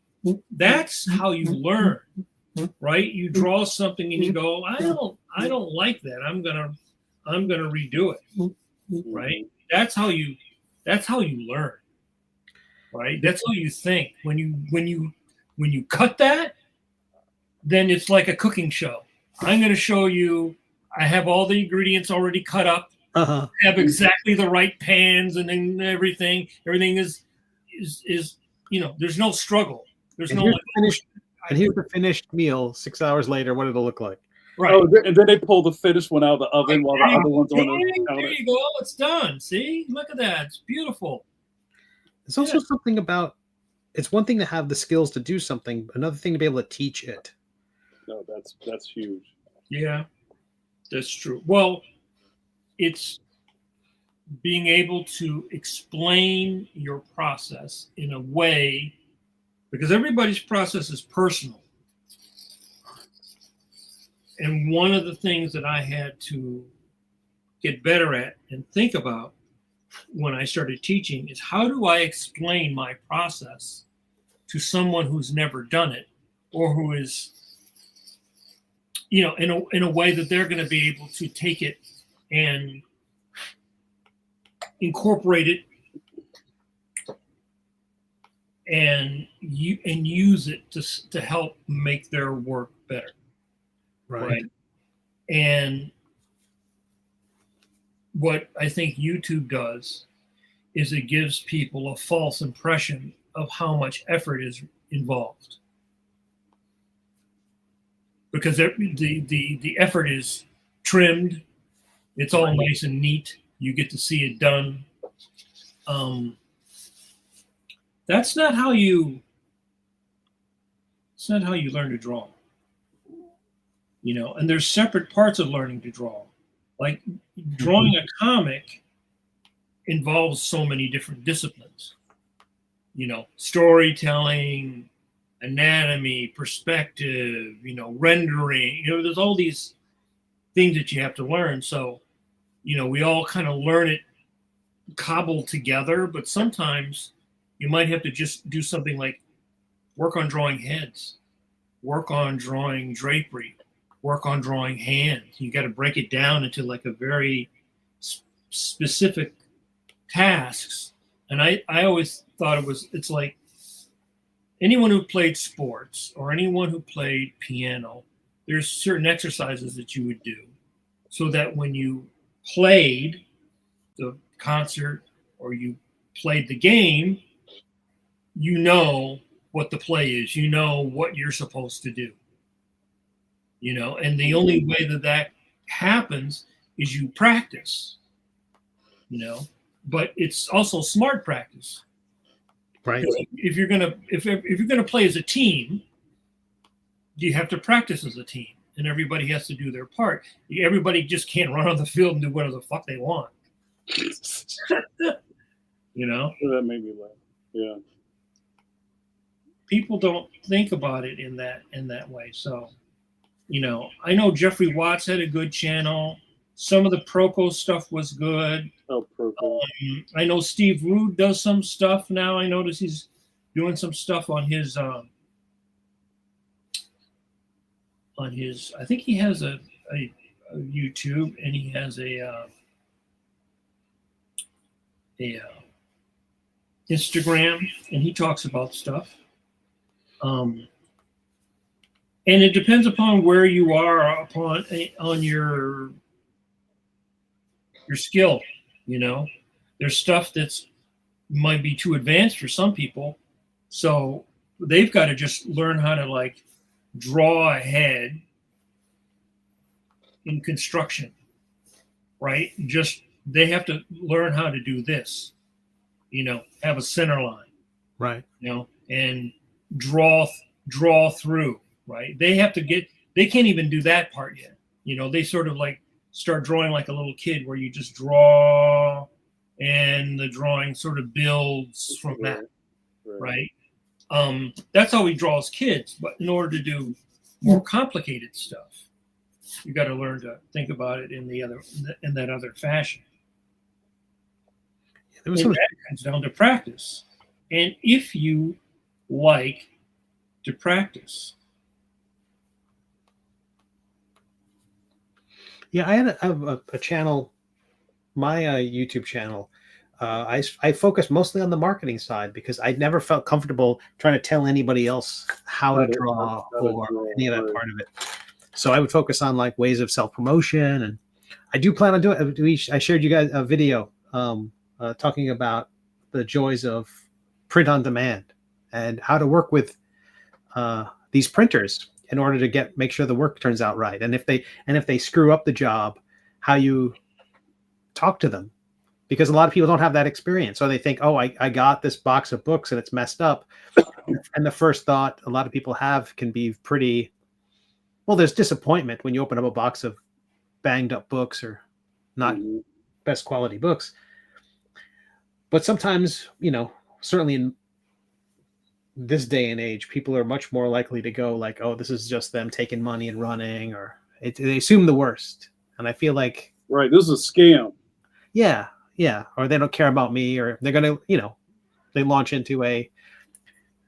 That's how you learn, right? You draw something and you go, I don't like that. I'm gonna redo it, right? That's how you learn, right? That's how you think. When you cut that, then it's like a cooking show. I'm going to show you. I have all the ingredients already cut up. I have exactly the right pans and then everything. Everything is there's no struggle. There's no and here's the finished meal 6 hours later. What it'll look like. Right. Oh, and then they pull the finished one out of the oven while the other one's on the counter. There you go. It's done. See? Look at that. It's beautiful. There's also something about, it's one thing to have the skills to do something, another thing to be able to teach it. No, that's huge. Yeah, that's true. Well, it's being able to explain your process in a way, because everybody's process is personal. And one of the things that I had to get better at and think about when I started teaching is, how do I explain my process to someone who's never done it, or who is, in a way that they're going to be able to take it and incorporate it and use it to help make their work better. Right. And what I think YouTube does is it gives people a false impression of how much effort is involved, because the effort is trimmed. It's all nice and neat. You get to see it done. That's not how you learn to draw. And there's separate parts of learning to draw. Like drawing a comic involves so many different disciplines. Storytelling, anatomy, perspective, rendering. There's all these things that you have to learn. So, we all kind of learn it cobbled together, but sometimes you might have to just do something like work on drawing heads, work on drawing drapery, work on drawing hands. You got to break it down into like a very specific tasks. And I always thought it's like anyone who played sports or anyone who played piano, there's certain exercises that you would do so that when you played the concert or you played the game, you know what the play is, you know what you're supposed to do. And the only way that happens is you practice, but it's also smart practice. Right. If you're gonna play as a team, you have to practice as a team, and everybody has to do their part. Everybody just can't run on the field and do whatever the fuck they want. That made me laugh. Yeah. People don't think about it in that way. So, I know Jeffrey Watts had a good channel. Some of the Proco stuff was good. Oh, Proco. I know Steve Rude does some stuff now. I notice he's doing some stuff on his. I think he has a YouTube, and he has a Instagram, and he talks about stuff. And it depends upon where you are on your skill. There's stuff that's might be too advanced for some people, so they've got to just learn how to like draw a head in construction, right? Just they have to learn how to do this, have a center line, right? And draw through. Right. They can't even do that part yet. They sort of like start drawing like a little kid, where you just draw and the drawing sort of builds from that, right? That's how we draw as kids. But in order to do more complicated stuff, you got to learn to think about it in that other fashion. And that comes down to practice. And if you like to practice. Yeah, I had a channel, my YouTube channel. I focus mostly on the marketing side because I never felt comfortable trying to tell anybody else how to draw or any of that part of it. So I would focus on like ways of self-promotion, and I do plan on doing it. I shared you guys a video talking about the joys of print on demand and how to work with these printers in order to make sure the work turns out right. And if they screw up the job, how you talk to them, because a lot of people don't have that experience. So they think, oh, I got this box of books and it's messed up. And the first thought a lot of people have can be pretty, well, there's disappointment when you open up a box of banged up books or not best quality books. But sometimes, certainly in this day and age, people are much more likely to go like, oh, this is just them taking money and running, or they assume the worst. And I feel like, right, this is a scam. Yeah. Or they don't care about me, or they're going to, they launch into a,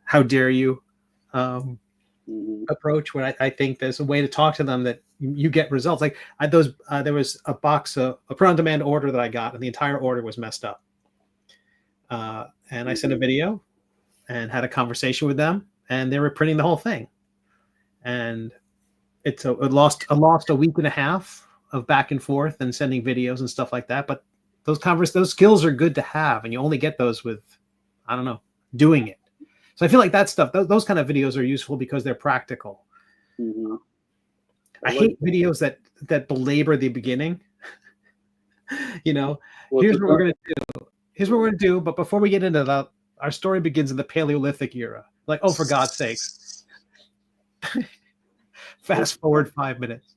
how dare you approach, when I think there's a way to talk to them that you get results. Like there was a box, a print on demand order that I got, and the entire order was messed up. And I sent a video and had a conversation with them, and they were printing the whole thing. And it lost a week and a half of back and forth and sending videos and stuff like that. But those skills are good to have, and you only get those with, I don't know, doing it. So I feel like that stuff, those kind of videos are useful because they're practical. I hate videos that belabor the beginning. Here's what we're going to do. Here's what we're going to do. But before we get into that, our story begins in the Paleolithic era. Like, oh, for God's sakes. Fast forward 5 minutes.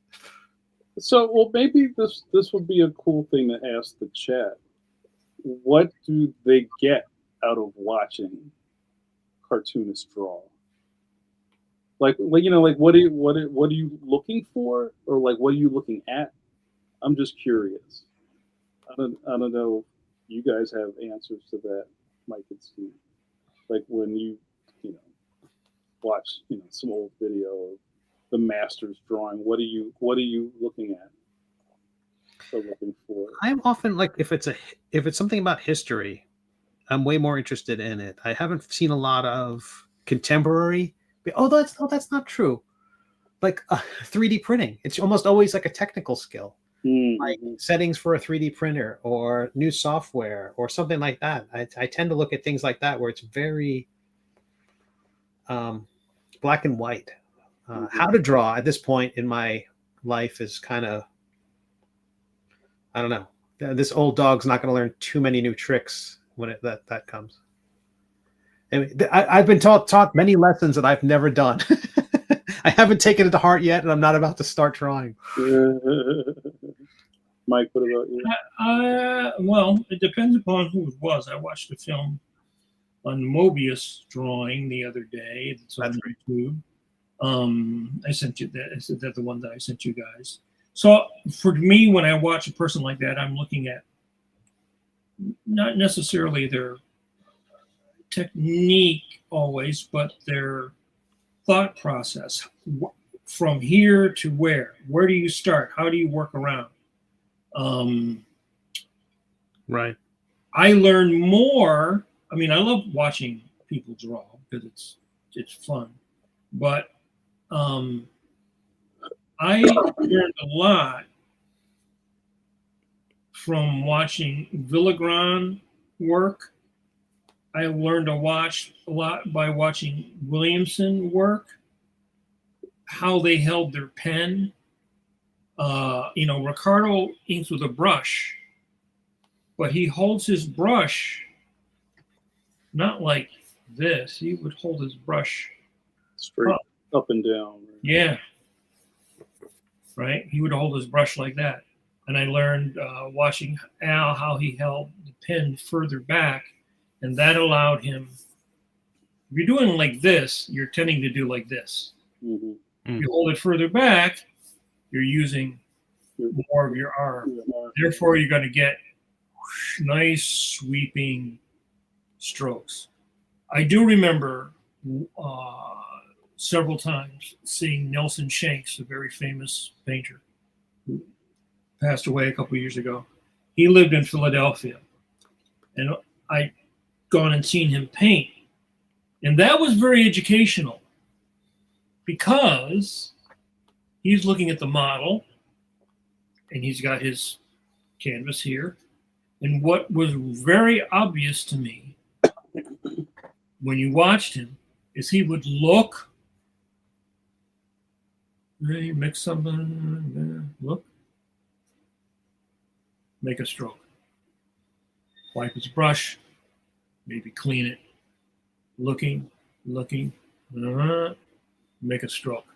So, well, maybe this would be a cool thing to ask the chat. What do they get out of watching cartoonists draw? Like what are you looking for, or like what are you looking at? I'm just curious. I don't know if you guys have answers to that, Mike and Steve. Like when you watch some old video of the master's drawing, what are you looking at or looking for? I'm often like, if it's something about history, I'm way more interested in it. I haven't seen a lot of contemporary. Oh, that's not true. Like 3D printing, it's almost always like a technical skill, like settings for a 3D printer or new software or something like that. I tend to look at things like that where it's very black and white. How to draw at this point in my life is kind of, I don't know. This old dog's not going to learn too many new tricks when that comes. And I've been taught many lessons that I've never done. I haven't taken it to heart yet, and I'm not about to start trying. Mike, what about you? Well, it depends upon who it was. I watched a film on Mobius drawing the other day. It's on YouTube. I sent you that. Is that the one that I sent you guys? So for me, when I watch a person like that, I'm looking at not necessarily their technique always, but their thought process. From here to where do you start? How do you work around? Right. I learn more. I mean, I love watching people draw because it's fun, but I learned a lot from watching Villagran work. I learned a lot by watching Williamson work, how they held their pen. Ricardo inks with a brush, but he holds his brush not like this. He would hold his brush straight up and down. Yeah. Right? He would hold his brush like that. And I learned watching Al how he held the pen further back, and that allowed him. If you're doing like this, you're tending to do like this. Mm-hmm. If you hold it further back, you're using more of your arm. Therefore, you're going to get nice sweeping strokes. I do remember several times seeing Nelson Shanks, a very famous painter who passed away a couple of years ago. He lived in Philadelphia, and I'd gone and seen him paint. And that was very educational because he's looking at the model and he's got his canvas here. And what was very obvious to me when you watched him is he would look, mix something, look, make a stroke, wipe his brush, maybe clean it, looking, make a stroke.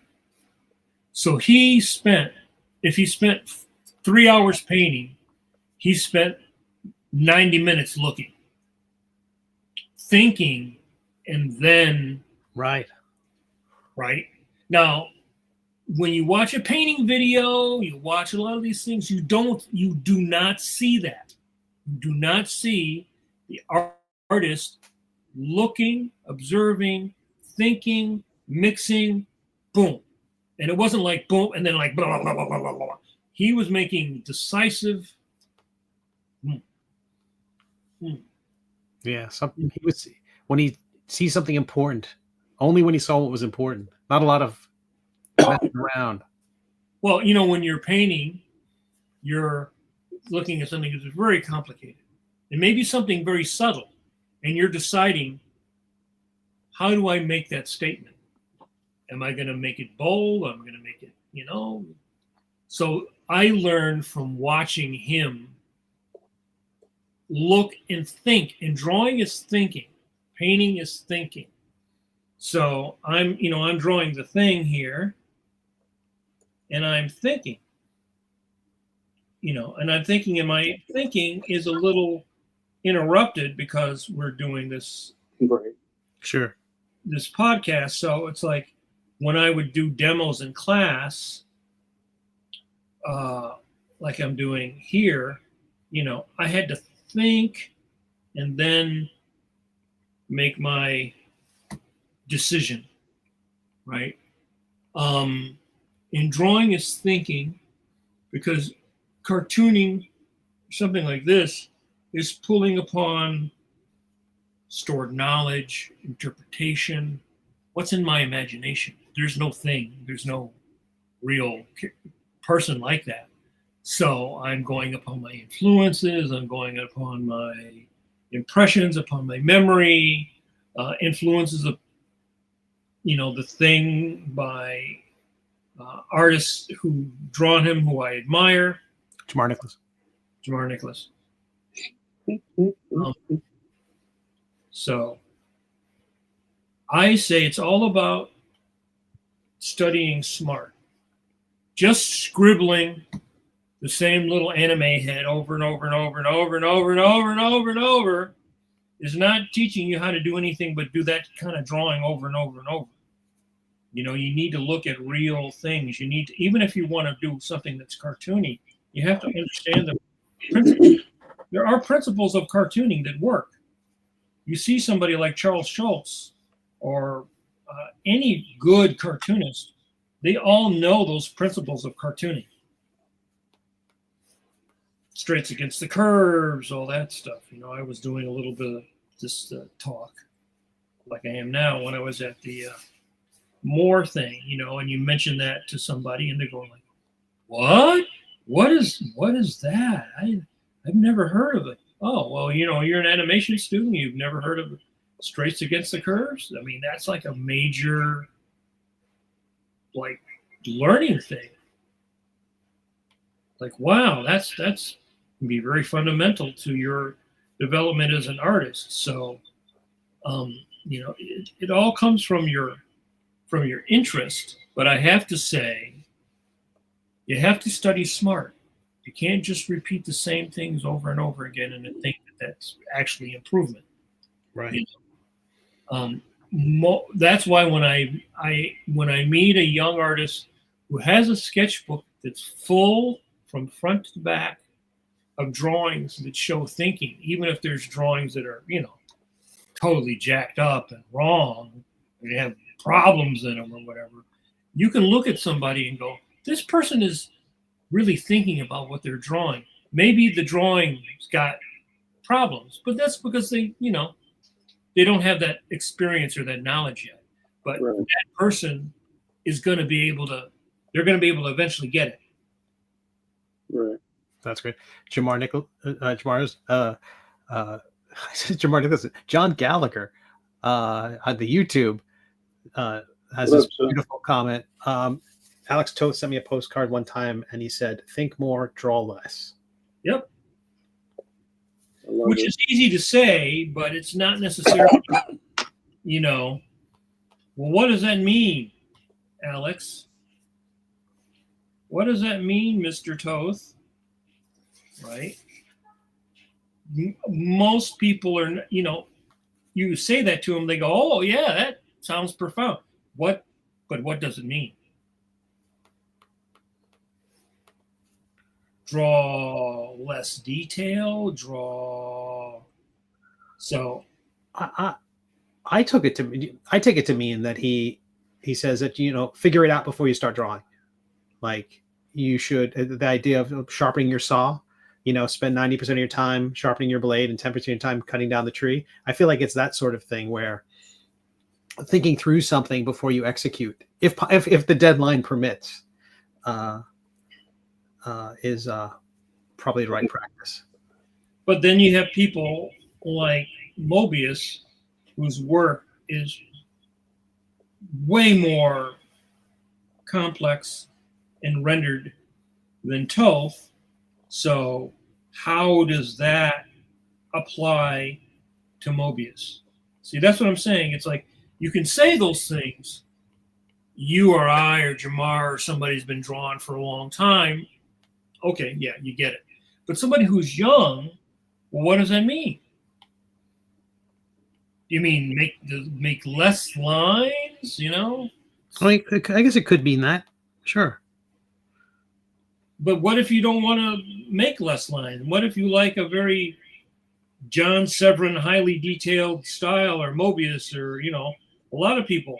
So if he spent 3 hours painting, he spent 90 minutes looking, thinking, and then Right. Now, when you watch a painting video, you watch a lot of these things, you do not see that. You do not see the artist looking, observing, thinking, mixing, boom. And it wasn't like boom and then like blah, blah, blah, blah, blah, blah. He was making decisive. Yeah, he was when he sees something important, only when he saw what was important. Not a lot of messing around. Well, when you're painting, you're looking at something that's very complicated. It may be something very subtle, and you're deciding, how do I make that statement? Am I going to make it bold? Am I going to make it, So I learned from watching him look and think, and drawing is thinking, painting is thinking. So I'm drawing the thing here, and I'm thinking, and I'm thinking, and my thinking is a little interrupted because we're doing this. Right. Sure. This podcast. So it's like when I would do demos in class, like I'm doing here, I had to think and then make my decision, right? In drawing is thinking, because cartooning, something like this, is pulling upon stored knowledge, interpretation, what's in my imagination. There's no thing, there's no real person like that. So I'm going upon my influences, I'm going upon my impressions, upon my memory, influences of, the thing by artists who drawn him, who I admire. JAMAR Nicholas. So I say it's all about studying smart. Just scribbling the same little anime head over and over and over and over and over and over and over and over is not teaching you how to do anything but do that kind of drawing over and over and over. You need to look at real things. You need to, even if you want to do something that's cartoony, you have to understand the principles. There are principles of cartooning that work. You see somebody like Charles Schultz or any good cartoonist, they all know those principles of cartooning. Straights against the curves, all that stuff. I was doing a little bit of this talk like I am now when I was at the Moore thing, and you mention that to somebody and they're going like, what? What is that? I've never heard of it. Oh, well, you're an animation student. You've never heard of straights against the curves? I mean, that's like a major, learning thing. Like, wow, that's can be very fundamental to your development as an artist. So, it all comes from your interest. But I have to say, you have to study smart. You can't just repeat the same things over and over again and think that that's actually improvement. Right. You know? That's why when I meet a young artist who has a sketchbook that's full from front to back of drawings that show thinking, even if there's drawings that are, totally jacked up and wrong, they have problems in them or whatever, you can look at somebody and go, this person is really thinking about what they're drawing. Maybe the drawing's got problems, but that's because they don't have that experience or that knowledge yet. But Right. that person is going to be able to, they're going to be able to eventually get it. Right. That's great. Jamar Nicholas, John Gallagher on the YouTube has this beautiful comment. Alex Toth sent me a postcard one time, and he said, "Think more, draw less." Yep. Which is easy to say, but it's not necessarily, well, what does that mean, Alex? What does that mean, Mr. Toth? Right? Most people are, you say that to them, they go, oh, yeah, that sounds profound. But what does it mean? Draw less detail, so I take it to mean that he says that figure it out before you start drawing. Like you should, the idea of sharpening your saw, spend 90% of your time sharpening your blade and 10% of your time cutting down the tree. I feel like it's that sort of thing where thinking through something before you execute, if the deadline permits, is probably the right practice. But then you have people like Mobius, whose work is way more complex and rendered than Toth. So how does that apply to Mobius? See, that's what I'm saying. It's like you can say those things. You or I or Jamar or somebody's been drawn for a long time. Okay, yeah, you get it. But somebody who's young, well, what does that mean? You mean make less lines? I mean, I guess it could mean that. Sure. But what if you don't want to make less lines? What if you like a very John Severin, highly detailed style, or Mobius, or a lot of people,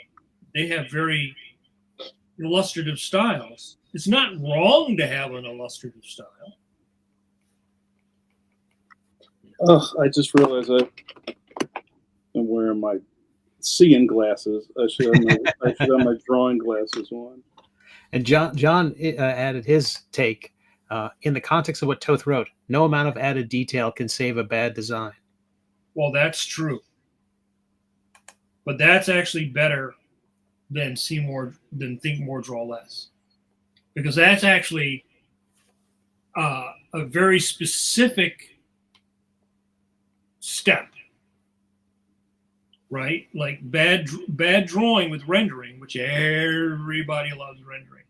they have very illustrative styles. It's not wrong to have an illustrative style. I just realized I'm wearing my seeing glasses. I should have my drawing glasses on. And John added his take in the context of what Toth wrote. No amount of added detail can save a bad design. Well, that's true. But that's actually better than think more, draw less. Because that's actually a very specific step, right? Like bad drawing with rendering, which everybody loves rendering.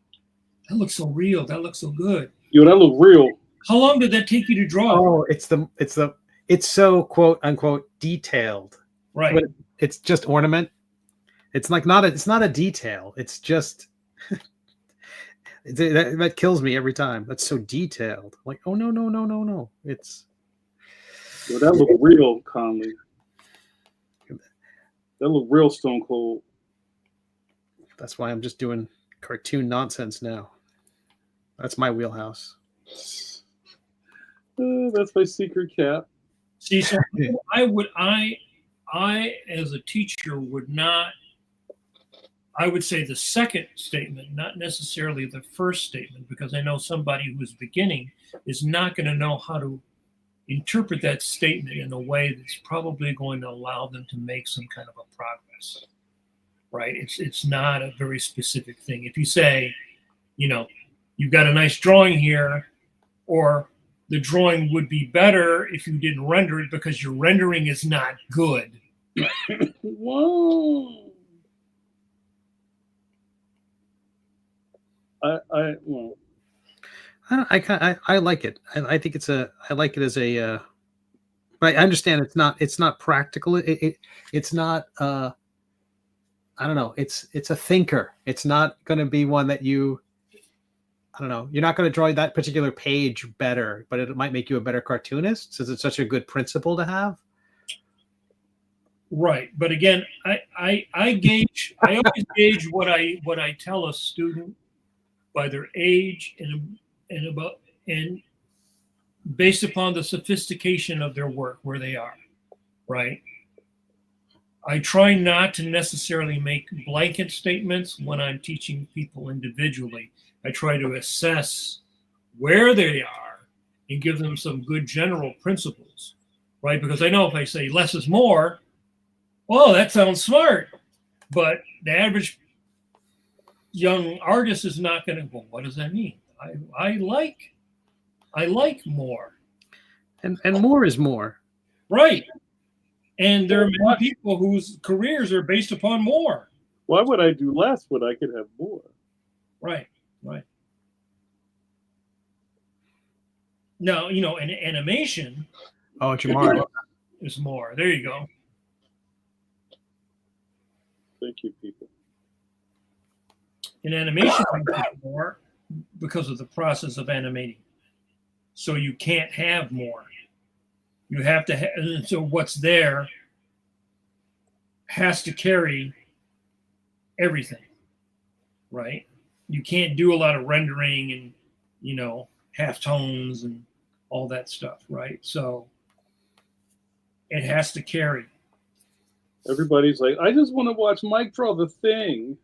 That looks so real. That looks so good. Yo, that look real. How long did that take you to draw? Oh, it's so quote unquote detailed. Right. But it's just ornament. It's like it's not a detail. It's just that kills me every time. That's so detailed. Like, oh no. It's Yo, that look real, Conley. That look real stone cold. That's why I'm just doing cartoon nonsense now. That's my wheelhouse. That's my secret cap. See, so I as a teacher would not. I would say the second statement, not necessarily the first statement, because I know somebody who's beginning is not going to know how to interpret that statement in a way that's probably going to allow them to make some kind of a progress, right? It's not a very specific thing. If you say, you've got a nice drawing here, or the drawing would be better if you didn't render it because your rendering is not good. Whoa. I like it. I think I like it as a. But I understand it's not practical. It's not. I don't know. It's a thinker. It's not going to be one that you. I don't know. You're not going to draw that particular page better, but it might make you a better cartoonist since it's such a good principle to have. Right, but again, I always gauge what I tell a student by their age and based upon the sophistication of their work, where they are, right? I try not to necessarily make blanket statements when I'm teaching people individually. I try to assess where they are and give them some good general principles, right? Because I know if I say less is more, well, that sounds smart, but the average young artist is not going to. Well, what does that mean? I like more, and more is more, right? And there are many people whose careers are based upon more. Why would I do less when I could have more? Right. Now, in animation. Oh, JAMAR. Is more. There you go. Thank you, people. In animation, more because of the process of animating. So you can't have more. You have to have, so what's there has to carry everything, right? You can't do a lot of rendering and, halftones and all that stuff, right? So it has to carry. Everybody's like, I just want to watch Mike draw the thing.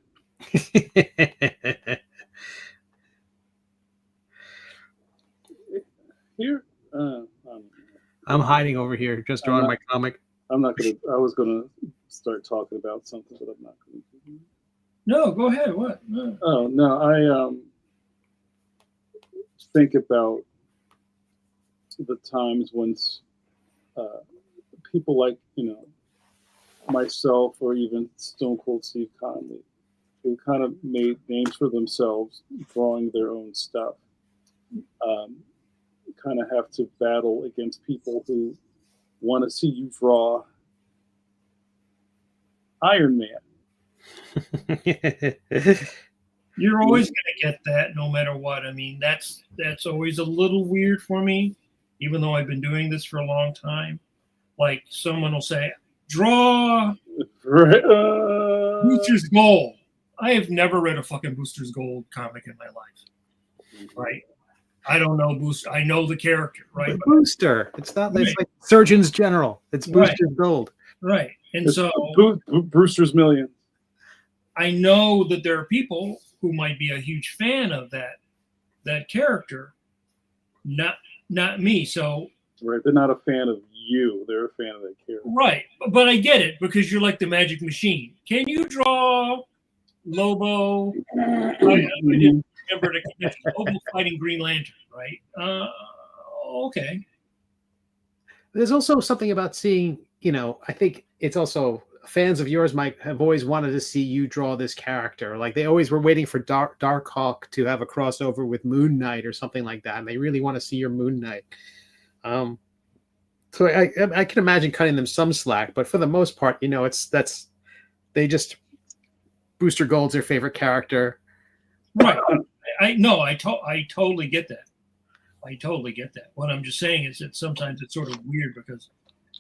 Here, I'm hiding over here, just drawing my comic. I'm not gonna. I was gonna start talking about something, but I'm not going to. No, go ahead. What? No. Oh no, I think about the times when people like myself or even Stone Cold Steve Conley, who kind of made names for themselves drawing their own stuff, kind of have to battle against people who want to see you draw Iron Man. You're always going to get that no matter what. I mean, that's always a little weird for me, even though I've been doing this for a long time. Like someone will say, draw Booster's Gold. I have never read a fucking Booster's Gold comic in my life. Right? I don't know Booster. I know the character, right? But Booster. It's not. Right. It's like Surgeon's General. It's Booster's Gold. Right. And it's so Brewster's Million. I know that there are people who might be a huge fan of that character, not me. So right, they're not a fan of you. They're a fan of that character. Right, but I get it because you're like the Magic Machine. Can you draw Lobo? I remember the connection. Lobo fighting Green Lantern, right? Okay. There's also something about seeing. I think it's also fans of yours, Mike, have always wanted to see you draw this character. Like they always were waiting for Darkhawk to have a crossover with Moon Knight or something like that, and they really want to see your Moon Knight. So I can imagine cutting them some slack, but for the most part, they just Booster Gold's their favorite character. Right. I totally get that. I totally get that. What I'm just saying is that sometimes it's sort of weird because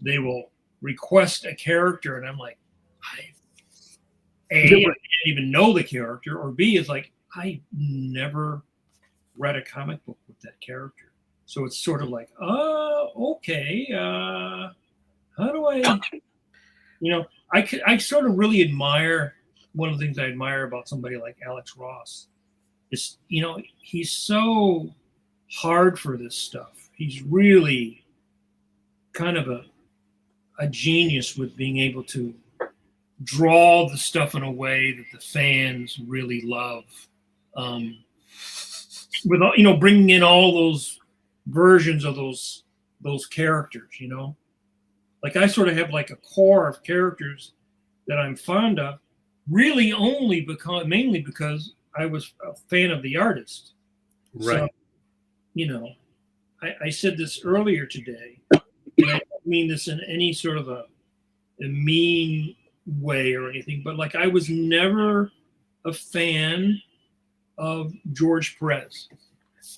they will request a character, and I'm like, I didn't even know the character, or B is like, I never read a comic book with that character. So it's sort of like, okay, how do I, I sort of really admire, one of the things I admire about somebody like Alex Ross is, he's so hard for this stuff. He's really kind of a genius with being able to draw the stuff in a way that the fans really love. With bringing in all those versions of those characters, like I sort of have like a core of characters that I'm fond of, really mainly because I was a fan of the artist. Right. I said this earlier today, and I don't mean this in any sort of a mean way or anything, but like I was never a fan of George Perez.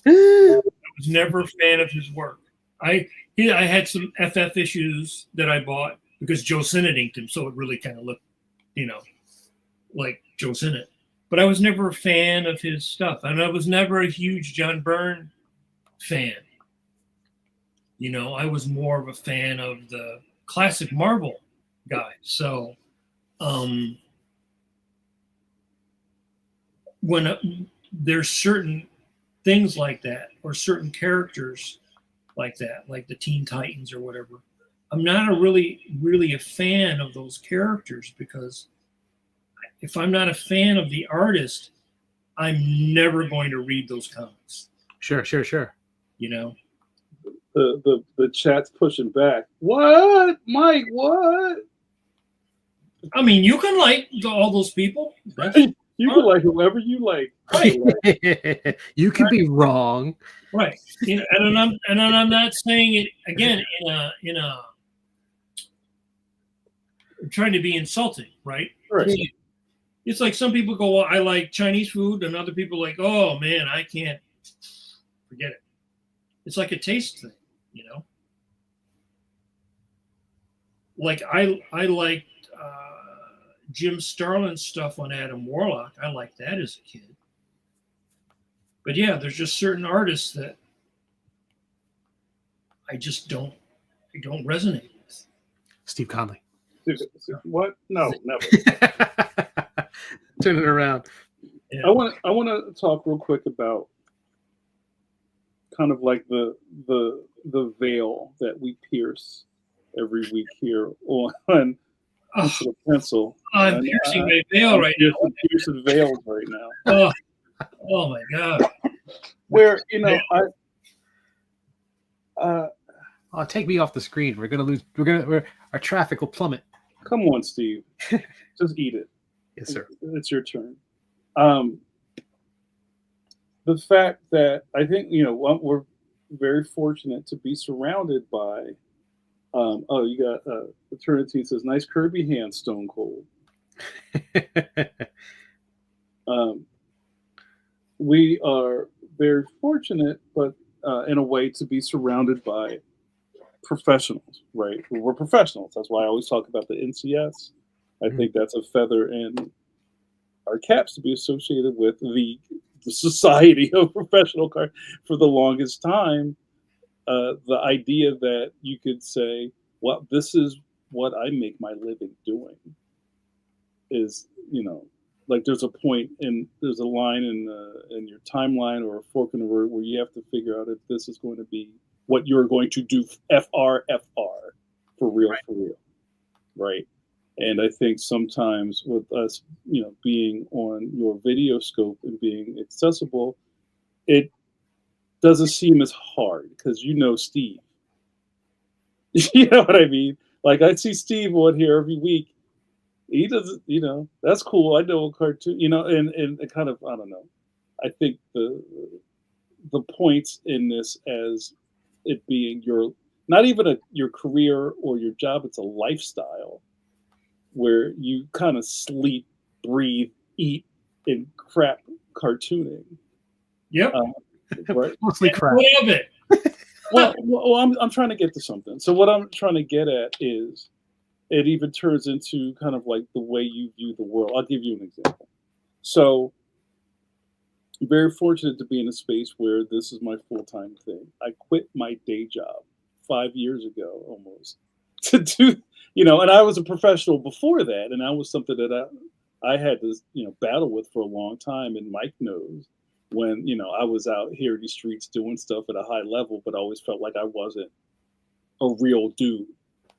I was never a fan of his work. I had some FF issues that I bought because Joe Sinnott inked him, so it really kind of looked, like Joe Sinnott. But I was never a fan of his stuff, and I was never a huge John Byrne fan. I was more of a fan of the classic Marvel guys. So, when there's certain things like that, or certain characters like that, like the Teen Titans or whatever, I'm not really a fan of those characters, because if I'm not a fan of the artist, I'm never going to read those comics. Sure. The chat's pushing back. What, Mike? What? I mean, you can like all those people. You can like whoever you like. Right. You can be wrong. Right. And I'm not saying it again in a trying to be insulting, right? Right. It's like some people go, well, I like Chinese food, and other people like, oh man, I can't, forget it. It's like a taste thing, Like I liked Jim Starlin's stuff on Adam Warlock. I liked that as a kid. But yeah, there's just certain artists that I just don't resonate with. Steve Conley. What? No, never. Turn it around. Yeah. I want to talk real quick about kind of like the veil that we pierce every week here on the pencil. I'm piercing my veil right now. I'm piercing veils right now. Oh my God. Where take me off the screen. We're gonna lose. Our traffic will plummet. Come on, Steve. Just eat it. Yes, sir. It's your turn. The fact that I think we're very fortunate to be surrounded by. You got Eternity says nice Kirby hand, Stone Cold. We are very fortunate, but in a way, to be surrounded by professionals, right? We're professionals. That's why I always talk about the NCS. I think that's a feather in our caps to be associated with the Society of Professional Cards. For the longest time, the idea that you could say, well, this is what I make my living doing is, like there's a line in your timeline or a fork in the road where you have to figure out if this is going to be what you're going to do FR for real, right? And I think sometimes with us, being on your video scope and being accessible, it doesn't seem as hard because Steve. You know what I mean? Like I see Steve on here every week. He doesn't, that's cool. I know a cartoon, and kind of, I don't know. I think the points in this as it being not even your career or your job, it's a lifestyle where you kind of sleep, breathe, eat, and crap cartooning. Yep. Right. Mostly crap. Love it. Well, I'm trying to get to something. So what I'm trying to get at is it even turns into kind of like the way you view the world. I'll give you an example. So I'm very fortunate to be in a space where this is my full-time thing. I quit my day job 5 years ago almost to do, and I was a professional before that. And that was something that I had to, battle with for a long time. And Mike knows when, I was out here in the streets doing stuff at a high level, but I always felt like I wasn't a real dude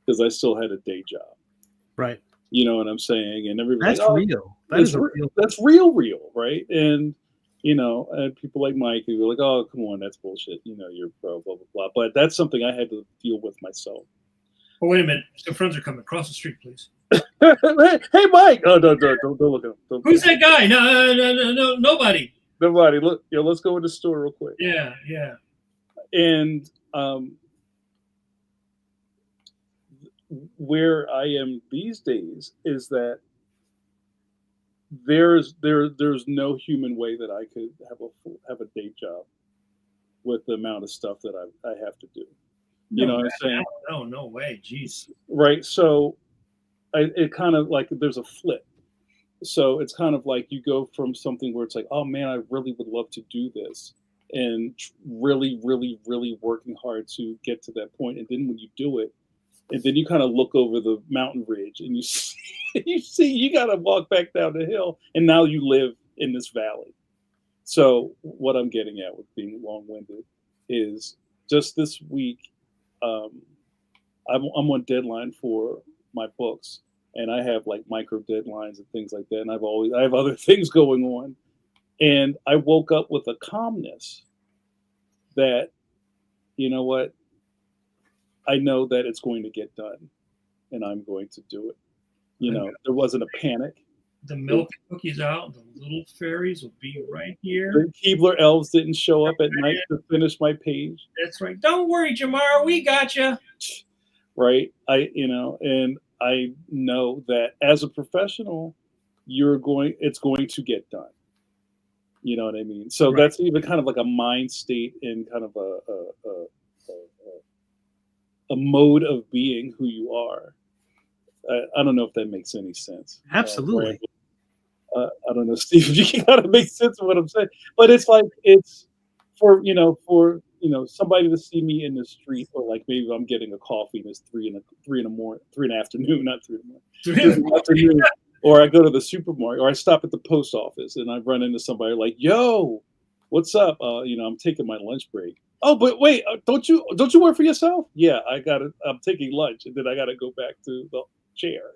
because I still had a day job. Right. You know what I'm saying? And everybody's that's real. That's real, right? And, and people like Mike who were like, oh, come on, that's bullshit. You're pro, blah, blah, blah. But that's something I had to deal with myself. Oh, wait a minute. Some friends are coming. Across the street, please. Hey, Mike. Oh, don't look at him. Who's that guy? No, nobody. Nobody. Look, let's go in the store real quick. Yeah. And where I am these days is that there's no human way that I could have a day job with the amount of stuff that I have to do. You know what I'm saying? No way. Jeez. Right. So it kind of like there's a flip. So it's kind of like you go from something where it's like, oh man, I really would love to do this, and really, really, really working hard to get to that point. And then when you do it, and then you kind of look over the mountain ridge and you see, you got to walk back down the hill, and now you live in this valley. So what I'm getting at with being long-winded is just this week, I'm on deadline for my books, and I have like micro deadlines and things like that. And I have other things going on, and I woke up with a calmness that, you know what, I know that it's going to get done, and I'm going to do it. You know, there wasn't a panic. The milk cookie's out. The little fairies will be right here. The Keebler elves didn't show up at night to finish my page. That's right. Don't worry, Jamar. We got you. Right. And I know that as a professional, it's going to get done. You know what I mean? So that's even kind of like a mind state and kind of a mode of being who you are. I don't know if that makes any sense. Absolutely. I don't know, Steve, if you gotta make sense of what I'm saying. But it's like it's for somebody to see me in the street, or like maybe I'm getting a coffee and it's 3 in the afternoon, not 3 in the morning. 3 in the afternoon. Or I go to the supermarket, or I stop at the post office and I run into somebody like, yo, what's up? I'm taking my lunch break. Oh, but wait, don't you work for yourself? Yeah, I'm taking lunch, and then I gotta go back to the chair.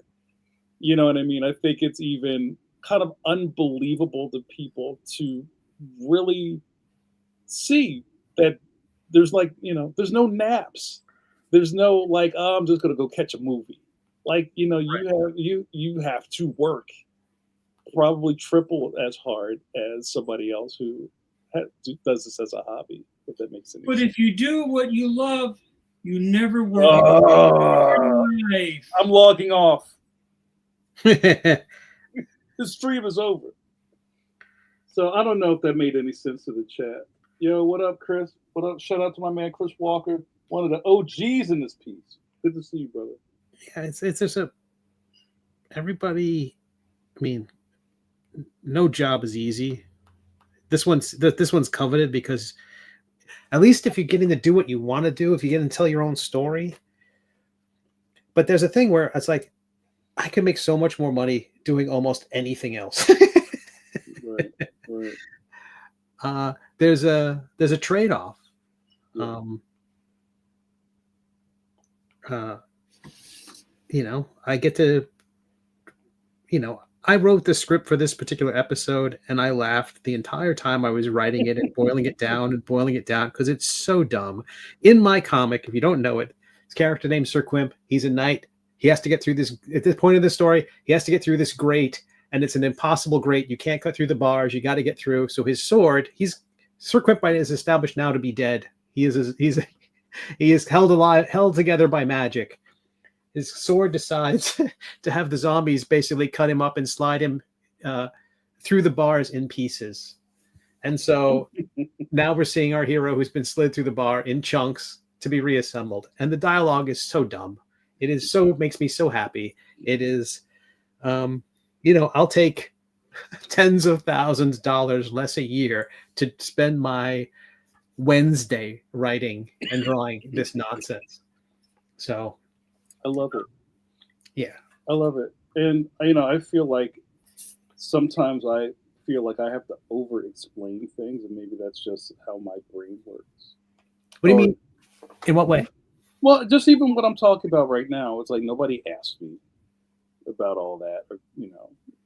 You know what I mean? I think it's even kind of unbelievable to people to really see that there's there's no naps. There's no like, oh, I'm just gonna go catch a movie. Like, you have to work probably triple as hard as somebody else who does this as a hobby, if that makes any sense. But if you do what you love, you never work. I'm logging off. The stream is over. So I don't know if that made any sense to the chat. Yo, what up, Chris? What up? Shout out to my man, Chris Walker, one of the OGs in this piece. Good to see you, brother. Yeah, it's just everybody. I mean, no job is easy. This one's coveted because at least if you're getting to do what you want to do, if you get to tell your own story. But there's a thing where it's like, I can make so much more money doing almost anything else. Right. There's a trade-off. Yeah. I get to, I wrote the script for this particular episode, and I laughed the entire time I was writing it and boiling it down because it's so dumb. In my comic, if you don't know it, his character named Sir Quimp. He's a knight. He has to get through this. At this point of the story, he has to get through this grate, and it's an impossible grate. You can't cut through the bars. You got to get through. So his sword, Sir Quimp is established now to be dead. He is held together by magic. His sword decides to have the zombies basically cut him up and slide him through the bars in pieces. And so now we're seeing our hero who's been slid through the bar in chunks to be reassembled. And the dialogue is so dumb. It makes me so happy. It is, I'll take tens of thousands of dollars less a year to spend my Wednesday writing and drawing this nonsense. So I love it. Yeah. I love it. And, I feel like sometimes I feel like I have to over-explain things, and maybe that's just how my brain works. What do you mean? In what way? Well, just even what I'm talking about right now, it's like nobody asked me about all that, or,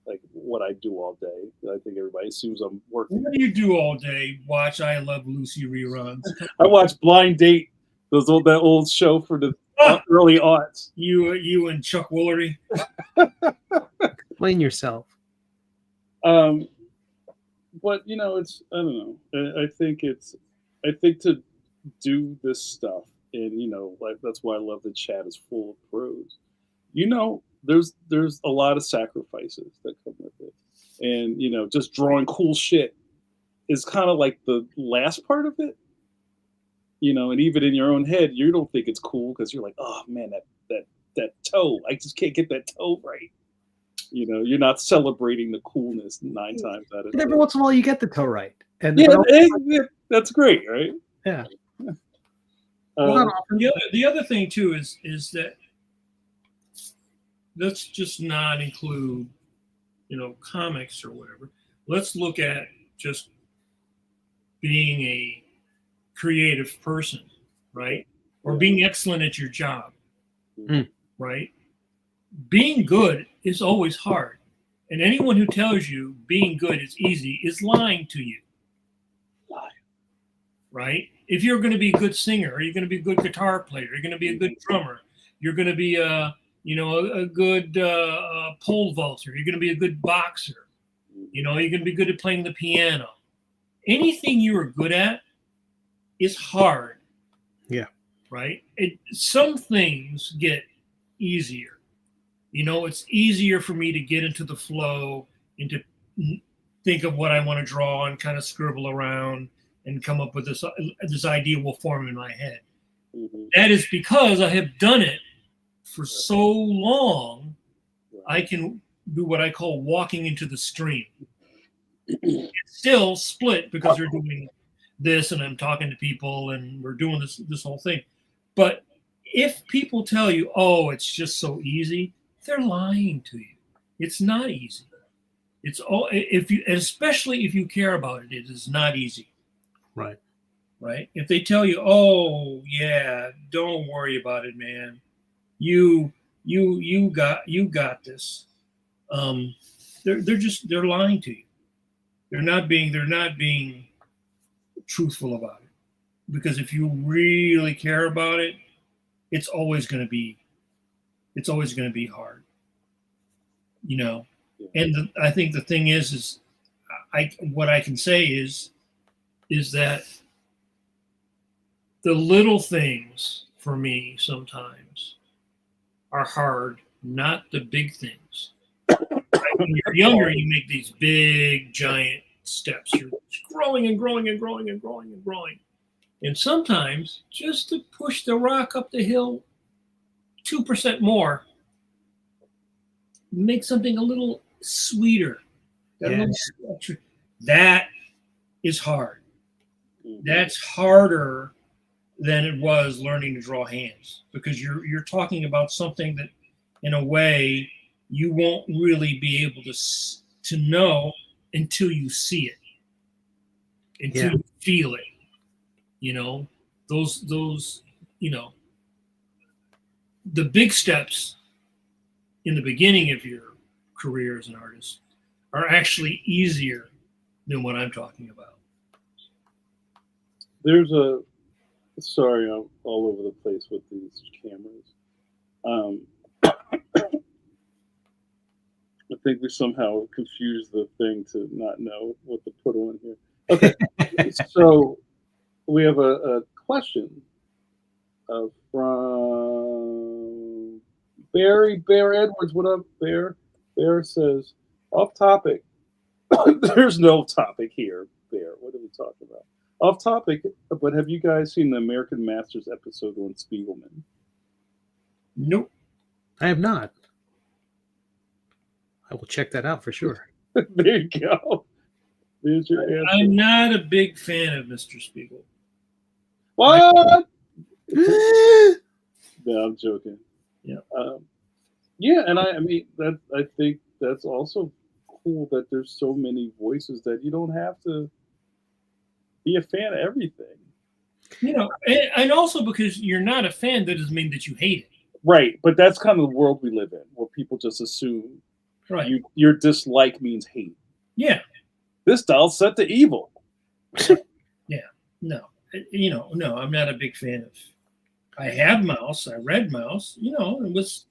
like what I do all day. I think everybody assumes I'm working. What do you do all day? Watch I Love Lucy reruns. I watch Blind Date, that old show for the early aughts. You and Chuck Woolery. Explain yourself. But it's, I don't know. I think to do this stuff, and like that's why I love the chat is full of pros. There's a lot of sacrifices that come with it, and just drawing cool shit is kind of like the last part of it. And even in your own head, you don't think it's cool because you're like, oh man, that toe, I just can't get that toe right. You're not celebrating the coolness 9 times out of 10. Every once in a while, you get the toe right, and yeah, that's great, right? Yeah. Well, the other thing too is that let's just not include, comics or whatever. Let's look at just being a creative person, right? Or being excellent at your job, right? Being good is always hard. And anyone who tells you being good is easy is lying to you. Right? If you're going to be a good singer, you're going to be a good guitar player, you're going to be a good drummer, you're going to be a good pole vaulter, you're going to be a good boxer, you're going to be good at playing the piano. Anything you are good at is hard. Yeah. Right? Some things get easier. It's easier for me to get into the flow and to think of what I want to draw and kind of scribble around and come up with this idea will form in my head. Mm-hmm. That is because I have done it for so long, I can do what I call walking into the stream. It's still split because we're doing this and I'm talking to people and we're doing this whole thing. But if people tell you, oh, it's just so easy, they're lying to you. It's not easy. It's all especially if you care about it, it is not easy. Right. Right. If they tell you, oh yeah, don't worry about it, man. You got this. They're lying to you. They're not being truthful about it. Because if you really care about it, it's always going to be hard. And I think the thing is what I can say is that the little things for me sometimes are hard, not the big things. When you're younger, you make these big, giant steps. You're growing and growing and growing and growing and growing. And sometimes just to push the rock up the hill 2% more, make something a little sweeter. That is hard. That's harder than it was learning to draw hands, because you're talking about something that, in a way, you won't really be able to know until you see it, until you feel it. Those the big steps in the beginning of your career as an artist are actually easier than what I'm talking about. Sorry, I'm all over the place with these cameras. I think we somehow confused the thing to not know what to put on here. Okay, so we have a question from Bear Edwards. What up, Bear? Bear says, off topic. There's no topic here, Bear. What are we talking about? Off topic, but have you guys seen the American Masters episode on Spiegelman? Nope. I have not. I will check that out for sure. There you go. There's your answer. I'm not a big fan of Mr. Spiegel. What? No, I'm joking. Yeah. And I think that's also cool that there's so many voices that you don't have to be a fan of everything. And also because you're not a fan, that doesn't mean that you hate it. Right, but that's kind of the world we live in, where people just assume your dislike means hate. Yeah. This dial's set to evil. Yeah. No. No, I'm not a big fan of. I have Mouse. I read Mouse. It was.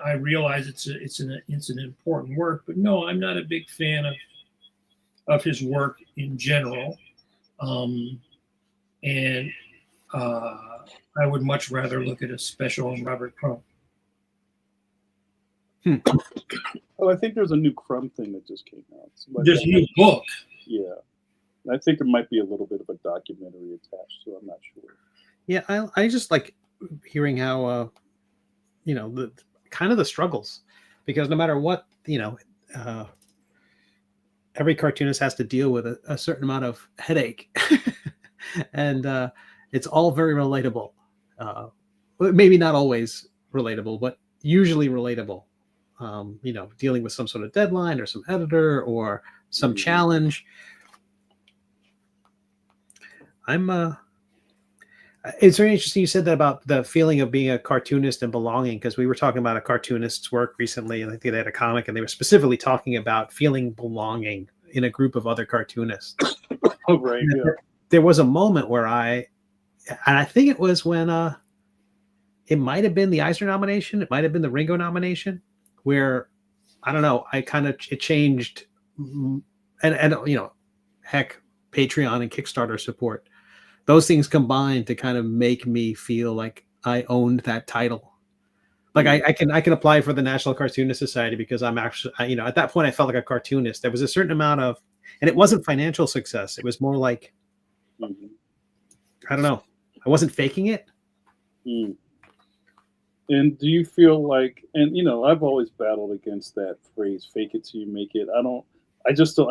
I realize it's an important work, but no, I'm not a big fan of his work in general. And I would much rather look at a special on Robert Crumb. Oh, I think there's a new Crumb thing that just came out. There's a new book. Yeah. I think there might be a little bit of a documentary attached, so I'm not sure. Yeah, I just like hearing how, the kind of the struggles, because no matter what, every cartoonist has to deal with a certain amount of headache, and it's all very relatable. Maybe not always relatable, but usually relatable. Dealing with some sort of deadline or some editor or some challenge. It's very interesting you said that about the feeling of being a cartoonist and belonging, because we were talking about a cartoonist's work recently, and I think they had a comic, and they were specifically talking about feeling belonging in a group of other cartoonists. Oh, right. Yeah. There was a moment where I think it was when it might have been the Eisner nomination, it might have been the Ringo nomination, where I don't know, it changed, and heck, Patreon and Kickstarter support. Those things combined to kind of make me feel like I owned that title. Like I can apply for the National Cartoonist Society because I'm actually, at that point I felt like a cartoonist. There was a certain amount of, and it wasn't financial success. It was more like, I don't know. I wasn't faking it. And do you feel like, and I've always battled against that phrase, "fake it till you make it." I just don't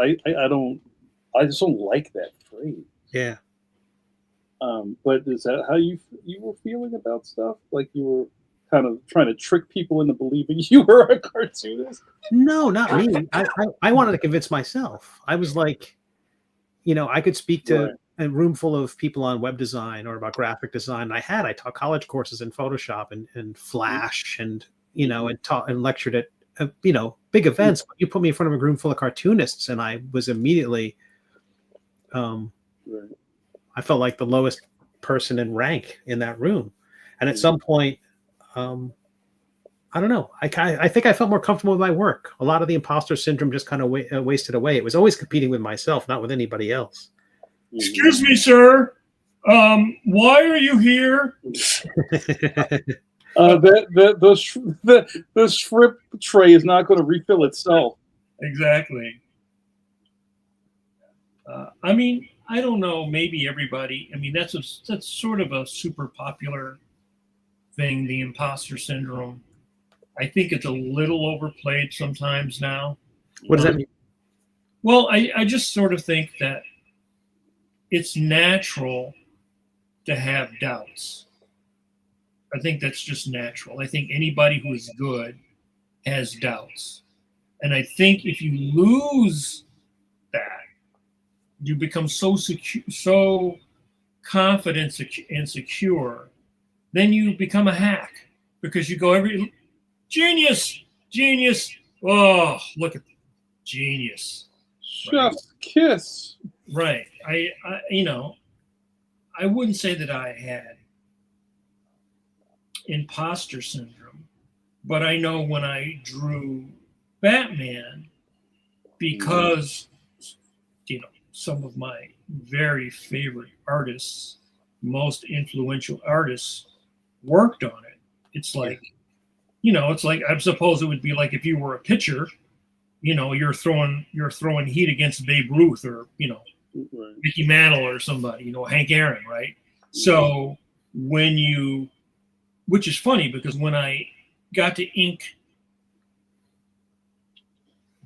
like that phrase. Yeah. But is that how you were feeling about stuff? Like you were kind of trying to trick people into believing you were a cartoonist? No, not me. I wanted to convince myself. I was like, I could speak to a room full of people on web design or about graphic design. I taught college courses in Photoshop and Flash and taught and lectured at big events. But you put me in front of a room full of cartoonists, and I was immediately I felt like the lowest person in rank in that room. And at some point, I don't know. I think I felt more comfortable with my work. A lot of the imposter syndrome just kind of wasted away. It was always competing with myself, not with anybody else. Excuse me, sir. Why are you here? The shrimp tray is not going to refill itself. Exactly. I don't know. Maybe everybody. That's sort of a super popular thing. The imposter syndrome. I think it's a little overplayed sometimes now. What does that mean? Well, I just sort of think that it's natural to have doubts. I think that's just natural. I think anybody who is good has doubts. And I think if you lose that, you become so secure, so confident and secure, then you become a hack because you go genius. Oh, look at genius. Chef's kiss. Right. I wouldn't say that I had imposter syndrome, but I know when I drew Batman, because some of my very favorite artists, most influential artists, worked on it. It's like, I suppose it would be like if you were a pitcher, you're throwing heat against Babe Ruth or Mickey Mantle or somebody, Hank Aaron, right? So which is funny because when I got to ink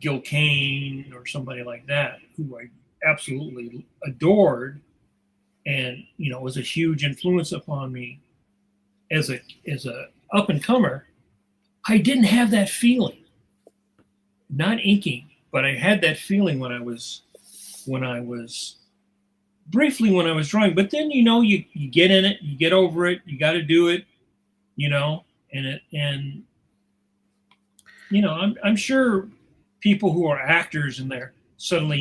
Gil Kane or somebody like that, who I absolutely adored, and was a huge influence upon me as a up and comer, I didn't have that feeling. Not inking, but I had that feeling when I was briefly when I was drawing. But then you get in it, you get over it, you got to do it, I'm sure people who are actors and they're suddenly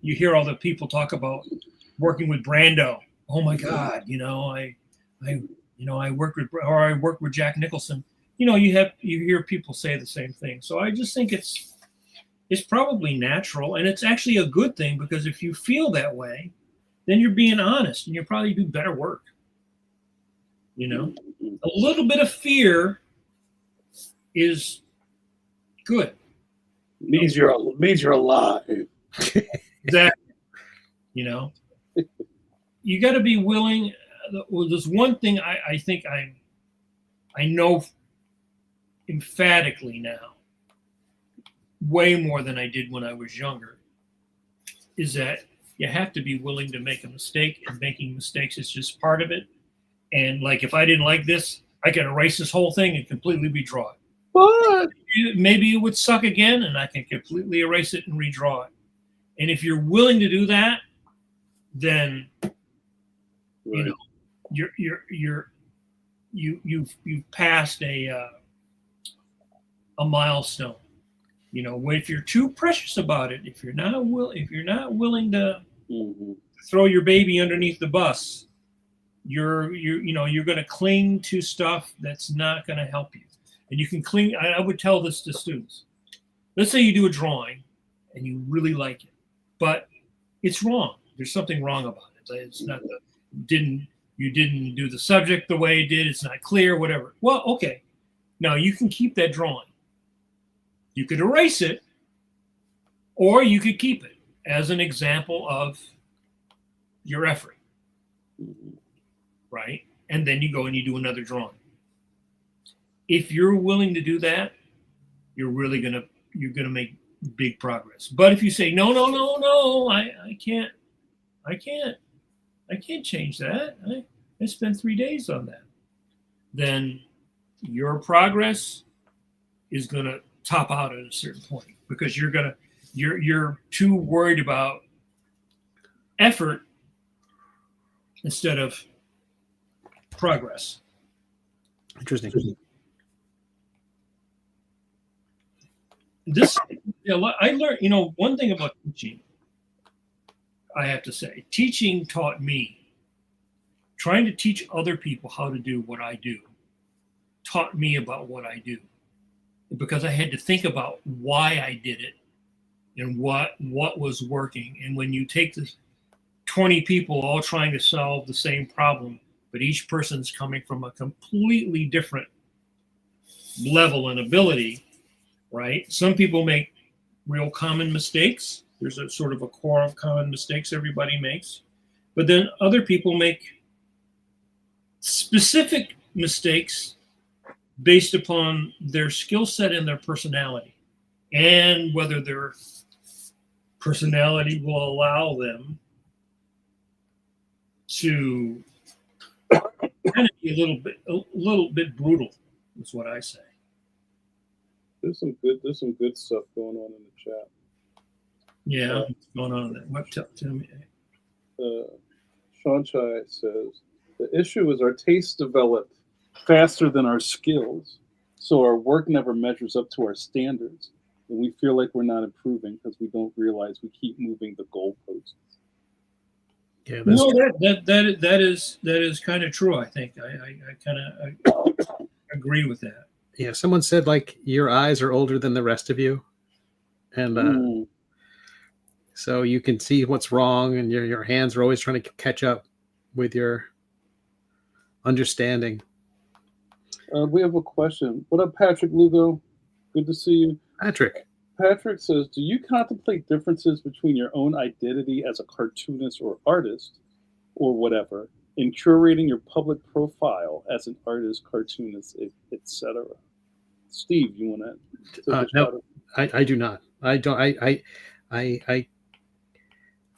you hear all the people talk about working with Brando. Oh my God, I worked with Jack Nicholson. You hear people say the same thing. So I just think it's probably natural, and it's actually a good thing because if you feel that way, then you're being honest and you probably do better work. You know, a little bit of fear is good. Means you're alive. Exactly. You know, you got to be willing. Well, there's one thing I think I know emphatically now, way more than I did when I was younger, is that you have to be willing to make a mistake, and making mistakes is just part of it. And like, if I didn't like this, I can erase this whole thing and completely redraw it. What? Maybe it would suck again, and I can completely erase it and redraw it. And if you're willing to do that, then you know you've passed a milestone. You know, if you're too precious about it, if you're not willing to throw your baby underneath the bus, you're going to cling to stuff that's not going to help you. And you can cling. I would tell this to students. Let's say you do a drawing and you really like it, but it's wrong. There's something wrong about it. It's not you didn't do the subject the way it did. It's not clear, whatever. Well, okay. Now you can keep that drawing. You could erase it, or you could keep it as an example of your effort, right? And then you go and you do another drawing. If you're willing to do that, you're gonna make big progress. But if you say no, I can't change that. I spent 3 days on that. Then your progress is gonna top out at a certain point, because you're too worried about effort instead of progress. Interesting. I learned, one thing about teaching, I have to say, teaching taught me, trying to teach other people how to do what I do, taught me about what I do, because I had to think about why I did it and what was working. And when you take the 20 people all trying to solve the same problem, but each person's coming from a completely different level and ability, right? Some people make real common mistakes. There's a sort of a core of common mistakes everybody makes. But then other people make specific mistakes based upon their skill set and their personality, and whether their personality will allow them to kind of be a little bit brutal, is what I say. There's some good stuff going on in the chat. Yeah, what's going on in there? What tell me? Sean Chai says the issue is our tastes develop faster than our skills, so our work never measures up to our standards, and we feel like we're not improving because we don't realize we keep moving the goalposts. Yeah, that is kind of true. I think I kind of agree with that. Yeah, someone said like your eyes are older than the rest of you, and so you can see what's wrong, and your hands are always trying to catch up with your understanding. We have a question. What up, Patrick Lugo? Good to see you. Patrick says, do you contemplate differences between your own identity as a cartoonist or artist, or whatever, in curating your public profile as an artist, cartoonist, etc.? Steve, you want to? No, I do not. I don't. I let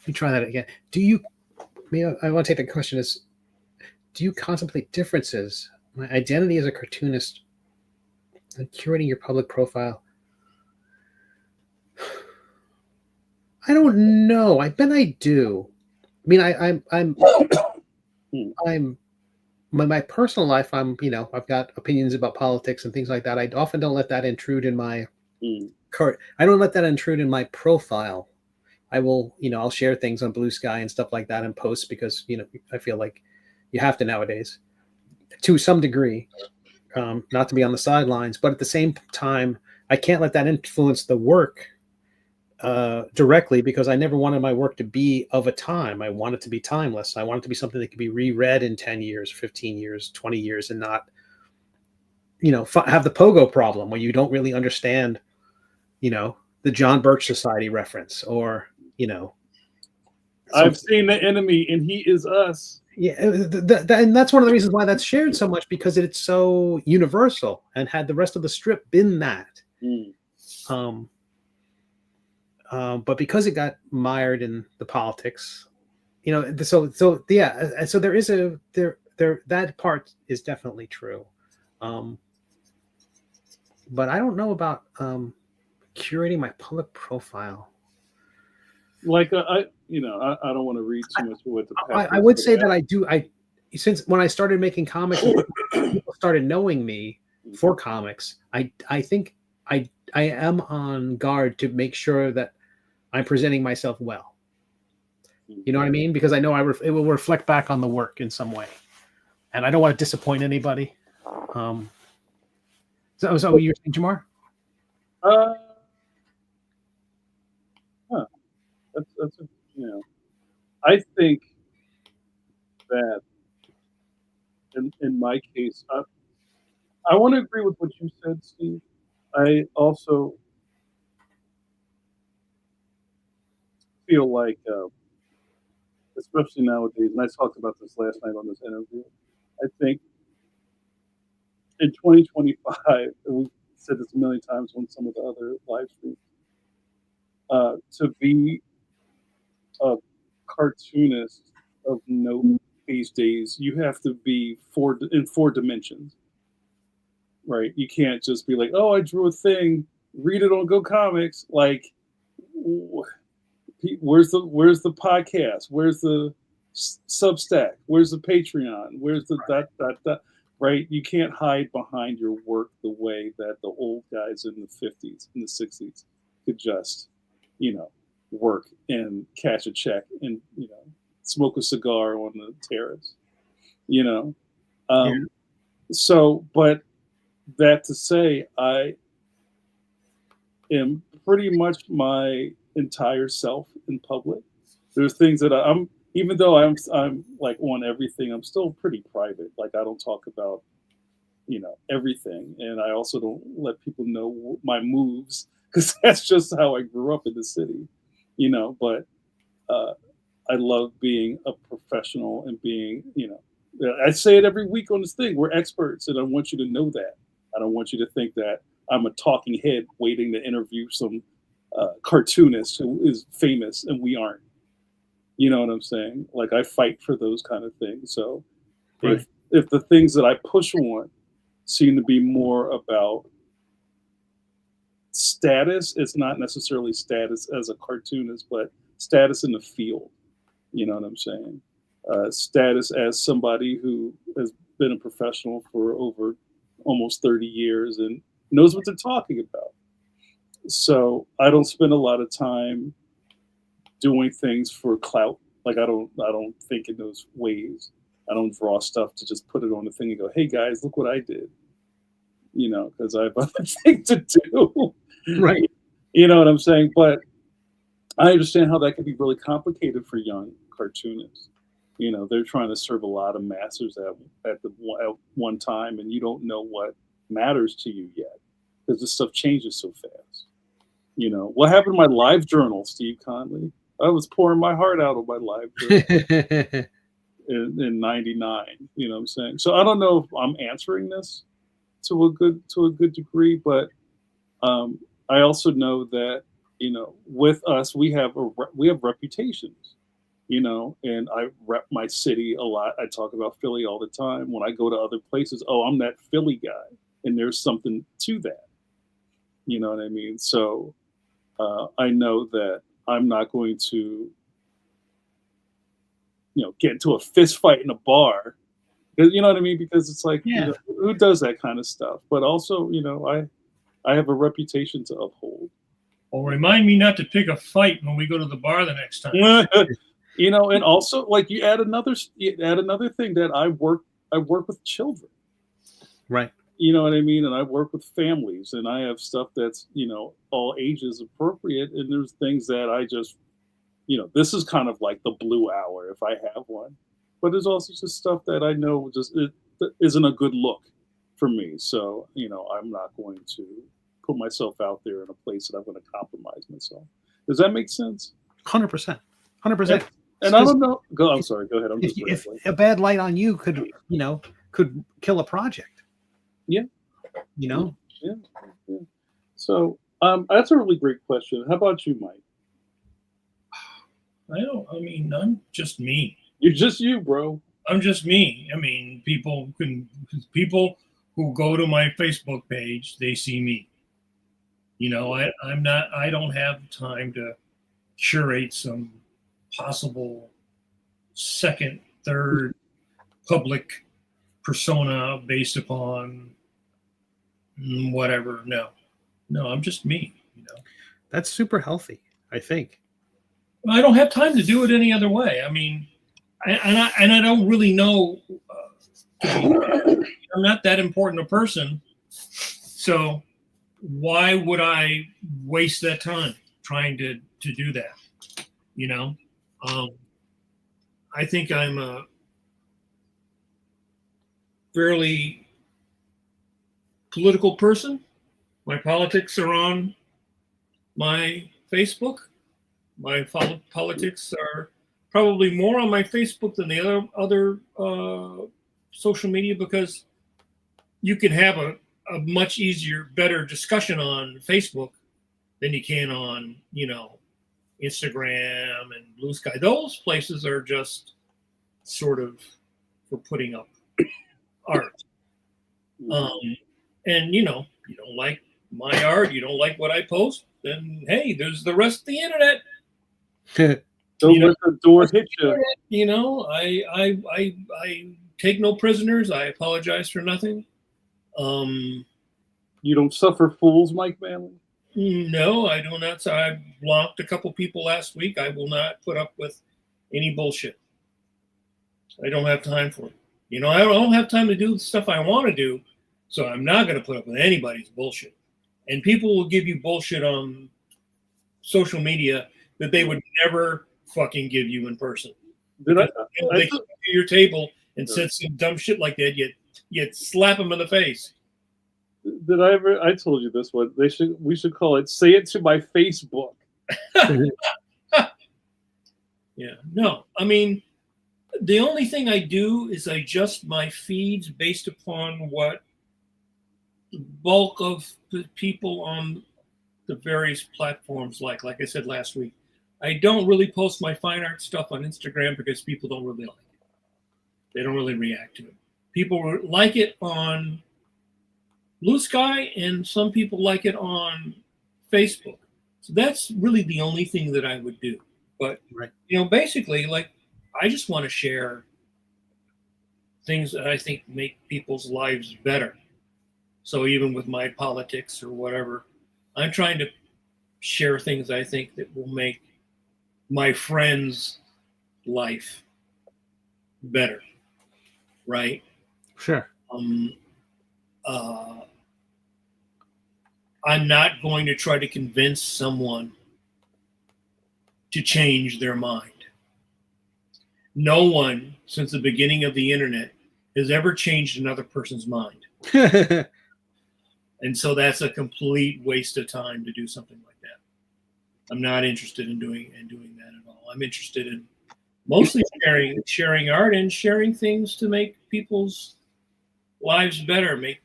me try that again. Do you? I want to take the question as, do you contemplate differences? My identity as a cartoonist and curating your public profile. I don't know. I bet I do. I mean, I'm my personal life. I've got opinions about politics and things like that. I often don't let that intrude in my I don't let that intrude in my profile. I will, I'll share things on Blue Sky and stuff like that and post because, I feel like you have to nowadays to some degree, not to be on the sidelines, but at the same time, I can't let that influence the work directly because I never wanted my work to be of a time. I want it to be timeless. I want it to be something that could be reread in 10 years, 15 years, 20 years, and not, have the pogo problem where you don't really understand, the John Birch Society reference or, I've seen the enemy and he is us. Yeah, and that's one of the reasons why that's shared so much, because it's so universal. And had the rest of the strip been that, but because it got mired in the politics, so yeah, so there is that part is definitely true, but I don't know about curating my public profile. Like I don't want to read too much of what the I would say that I do. Since when I started making comics, people started knowing me for comics. I think I am on guard to make sure that I'm presenting myself well. You know what I mean? Because I know it will reflect back on the work in some way, and I don't want to disappoint anybody. So you're saying, Jamar? That's I think that in my case, I want to agree with what you said, Steve. I also feel like, especially nowadays, and I talked about this last night on this interview, I think in 2025, and we said this a million times on some of the other live streams, to be a cartoonist of note these days, you have to be in four dimensions, right? You can't just be like, oh, I drew a thing, read it on Go Comics. Like, where's the podcast? Where's the Substack? Where's the Patreon? Where's the that? Right? You can't hide behind your work the way that the old guys in the 50s and the 60s could just, work and cash a check and, smoke a cigar on the terrace, So, but that to say, I am pretty much my entire self in public. There's things that I'm, even though I'm like on everything, I'm still pretty private. Like I don't talk about, everything. And I also don't let people know my moves because that's just how I grew up in the city, but I love being a professional and being, I say it every week on this thing. We're experts, and I want you to know that. I don't want you to think that I'm a talking head waiting to interview some cartoonist who is famous, and we aren't. You know what I'm saying? Like I fight for those kind of things. So right. if the things that I push on seem to be more about status, it's not necessarily status as a cartoonist, but status in the field. You know what I'm saying? Status as somebody who has been a professional for over almost 30 years and knows what they're talking about. So I don't spend a lot of time doing things for clout. Like I don't think in those ways. I don't draw stuff to just put it on the thing and go, hey guys, look what I did. Because I have other things to do. Right. You know what I'm saying? But I understand how that can be really complicated for young cartoonists. They're trying to serve a lot of masters at one time, and you don't know what matters to you yet because this stuff changes so fast. What happened to my live journal, Steve Conley? I was pouring my heart out on my live journal in '99. You know what I'm saying? So I don't know if I'm answering this to a good degree, but I also know that with us we have reputations. And I rep my city a lot. I talk about Philly all the time. When I go to other places, oh, I'm that Philly guy, and there's something to that. You know what I mean? So I know that I'm not going to, get into a fist fight in a bar. You know what I mean? Because it's like, who does that kind of stuff? But also, I have a reputation to uphold. Well, remind me not to pick a fight when we go to the bar the next time. And also, like you add another thing that I work with children. Right. You know what I mean? And I work with families, and I have stuff that's, all ages appropriate. And there's things that I just, this is kind of like the blue hour if I have one. But there's also just stuff that I know just it isn't a good look for me. So, I'm not going to put myself out there in a place that I'm going to compromise myself. Does that make sense? 100%. 100%. And I don't know. I'm sorry. Go ahead. If a bad light on you could kill a project. Yeah. Yeah. So that's a really great question. How about you, Mike? I'm just me. You're just you, bro. I'm just me. I mean, people who go to my Facebook page, they see me. I don't have time to curate some possible second, third public persona based upon whatever. No, I'm just me. That's super healthy, I think. I don't have time to do it any other way. I mean, I don't really know. I'm not that important a person, so why would I waste that time trying to do that? I think I'm a fairly political person. My politics are on my Facebook. My politics are probably more on my Facebook than the other social media, because you can have a much easier, better discussion on Facebook than you can on, Instagram and Blue Sky. Those places are just sort of for putting up art. And you don't like my art, you don't like what I post, then hey, there's the rest of the internet. Don't let the door hit you. I take no prisoners. I apologize for nothing. You don't suffer fools, Mike Manley? No, I do not. I blocked a couple people last week. I will not put up with any bullshit. I don't have time for it. I don't have time to do the stuff I want to do, so I'm not going to put up with anybody's bullshit. And people will give you bullshit on social media that they would never fucking give you in person. They come to your table and said some dumb shit like that, yet slap them in the face. I told you this one. We should call it "Say It to My Facebook." Yeah. No, I mean, the only thing I do is I adjust my feeds based upon what the bulk of the people on the various platforms like. Like I said last week, I don't really post my fine art stuff on Instagram because people don't really like it. They don't really react to it. People like it on Blue Sky, and some people like it on Facebook. So that's really the only thing that I would do. But, basically, like, I just want to share things that I think make people's lives better. So even with my politics or whatever, I'm trying to share things I think that will make my friend's life better. Right? Sure. I'm not going to try to convince someone to change their mind. No one since the beginning of the internet has ever changed another person's mind. And so that's a complete waste of time to do something like that. I'm not interested in doing that at all. I'm interested in mostly sharing art and sharing things to make people's lives better, make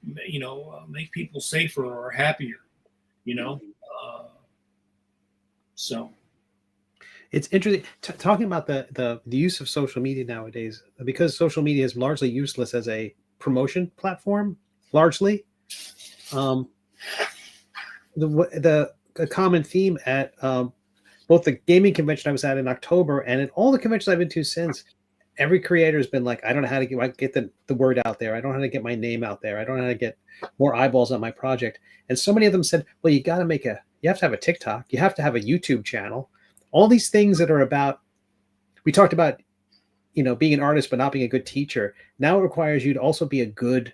people safer or happier, so it's interesting talking about the use of social media nowadays, because social media is largely useless as a promotion platform. Largely, the common theme at both the gaming convention I was at in October and at all the conventions I've been to since, every creator has been like, I don't know how to get the word out there. I don't know how to get my name out there. I don't know how to get more eyeballs on my project. And so many of them said, well, you have to have a TikTok. You have to have a YouTube channel. All these things that are about, we talked about, being an artist, but not being a good teacher. Now it requires you to also be a good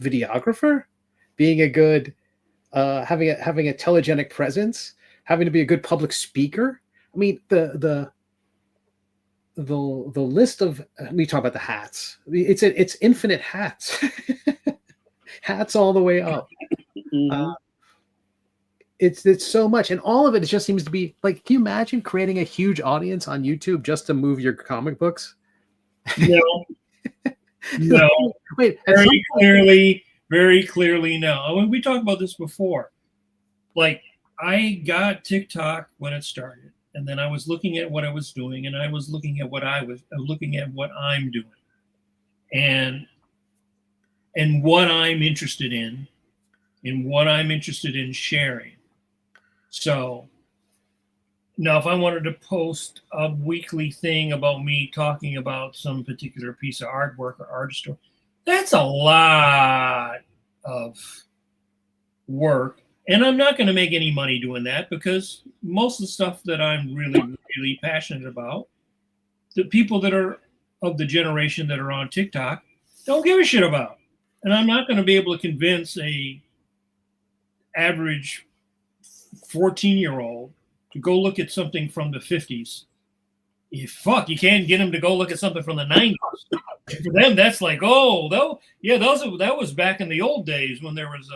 videographer, being a good having a telegenic presence, having to be a good public speaker. I mean, the list of, we talk about the hats. It's infinite hats, hats all the way up. Mhm. It's so much, and all of it just seems to be like. Can you imagine creating a huge audience on YouTube just to move your comic books? No, no. Wait, Very clearly, no. I mean, we talked about this before. Like, I got TikTok when it started, and then I was looking at what I was doing, and I was looking at what I'm doing, and what I'm interested in, and what I'm interested in sharing. So now, if I wanted to post a weekly thing about me talking about some particular piece of artwork or artistry, that's a lot of work. And I'm not going to make any money doing that, because most of the stuff that I'm really, really passionate about, the people that are of the generation that are on TikTok don't give a shit about. And I'm not going to be able to convince a average 14-year-old to go look at something from the 50s. You can't get them to go look at something from the 90s. For them, that's like, oh, though, yeah, that was back in the old days when there was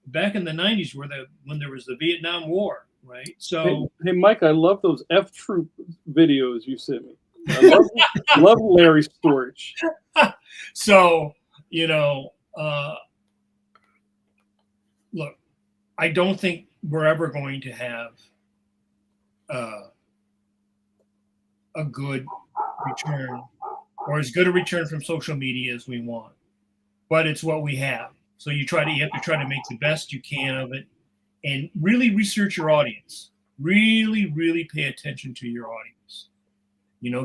back in the 90s when there was the Vietnam War, right? So, hey Mike, I love those F Troop videos you sent me. I love Larry Storch. So, look, I don't think we're ever going to have a good return, or as good a return from social media as we want, but it's what we have. So you have to try to make the best you can of it, and really research your audience. Really, really pay attention to your audience.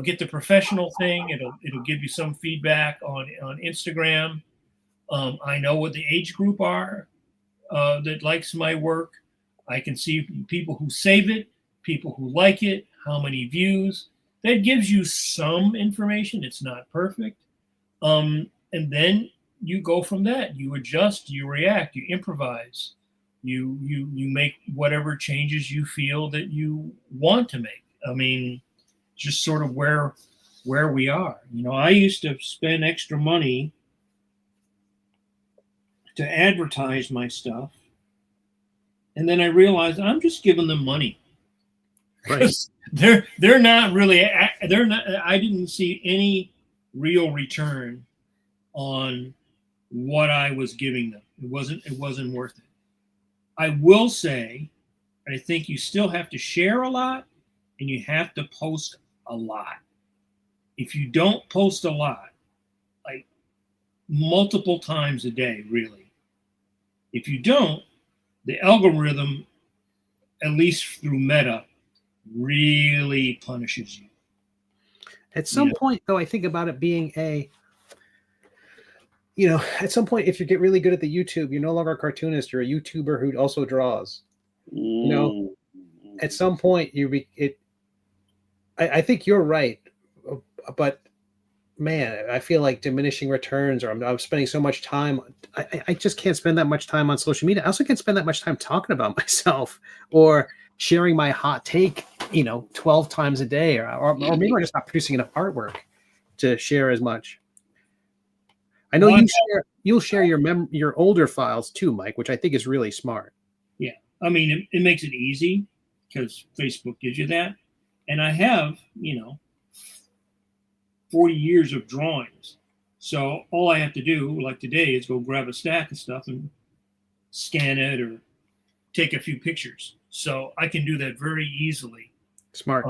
Get the professional thing. It'll give you some feedback on Instagram. I know what the age group are that likes my work. I can see people who save it, people who like it, how many views. That gives you some information. It's not perfect. And then you go from that. You adjust, you react, you improvise, you make whatever changes you feel that you want to make. I mean, just sort of where we are. I used to spend extra money to advertise my stuff, and then I realized I'm just giving them money. Right. They're not really. They're not. I didn't see any real return on what I was giving them. It wasn't worth it. I will say, I think you still have to share a lot, and you have to post a lot. If you don't post a lot, like multiple times a day, really, if you don't, the algorithm, at least through Meta, really punishes you. At some point, though, I think about it being at some point, if you get really good at the YouTube, you're no longer a cartoonist, you're a YouTuber who also draws. At some point, I think you're right, but man, I feel like diminishing returns, or I'm spending so much time. I just can't spend that much time on social media. I also can't spend that much time talking about myself or sharing my hot take, 12 times a day, or maybe we're just not producing enough artwork to share as much. I know you'll share your older files too, Mike, which I think is really smart. Yeah, I mean, it makes it easy because Facebook gives you that, and I have 40 years of drawings. So all I have to do, like today, is go grab a stack of stuff and scan it or take a few pictures. So I can do that very easily. Smart.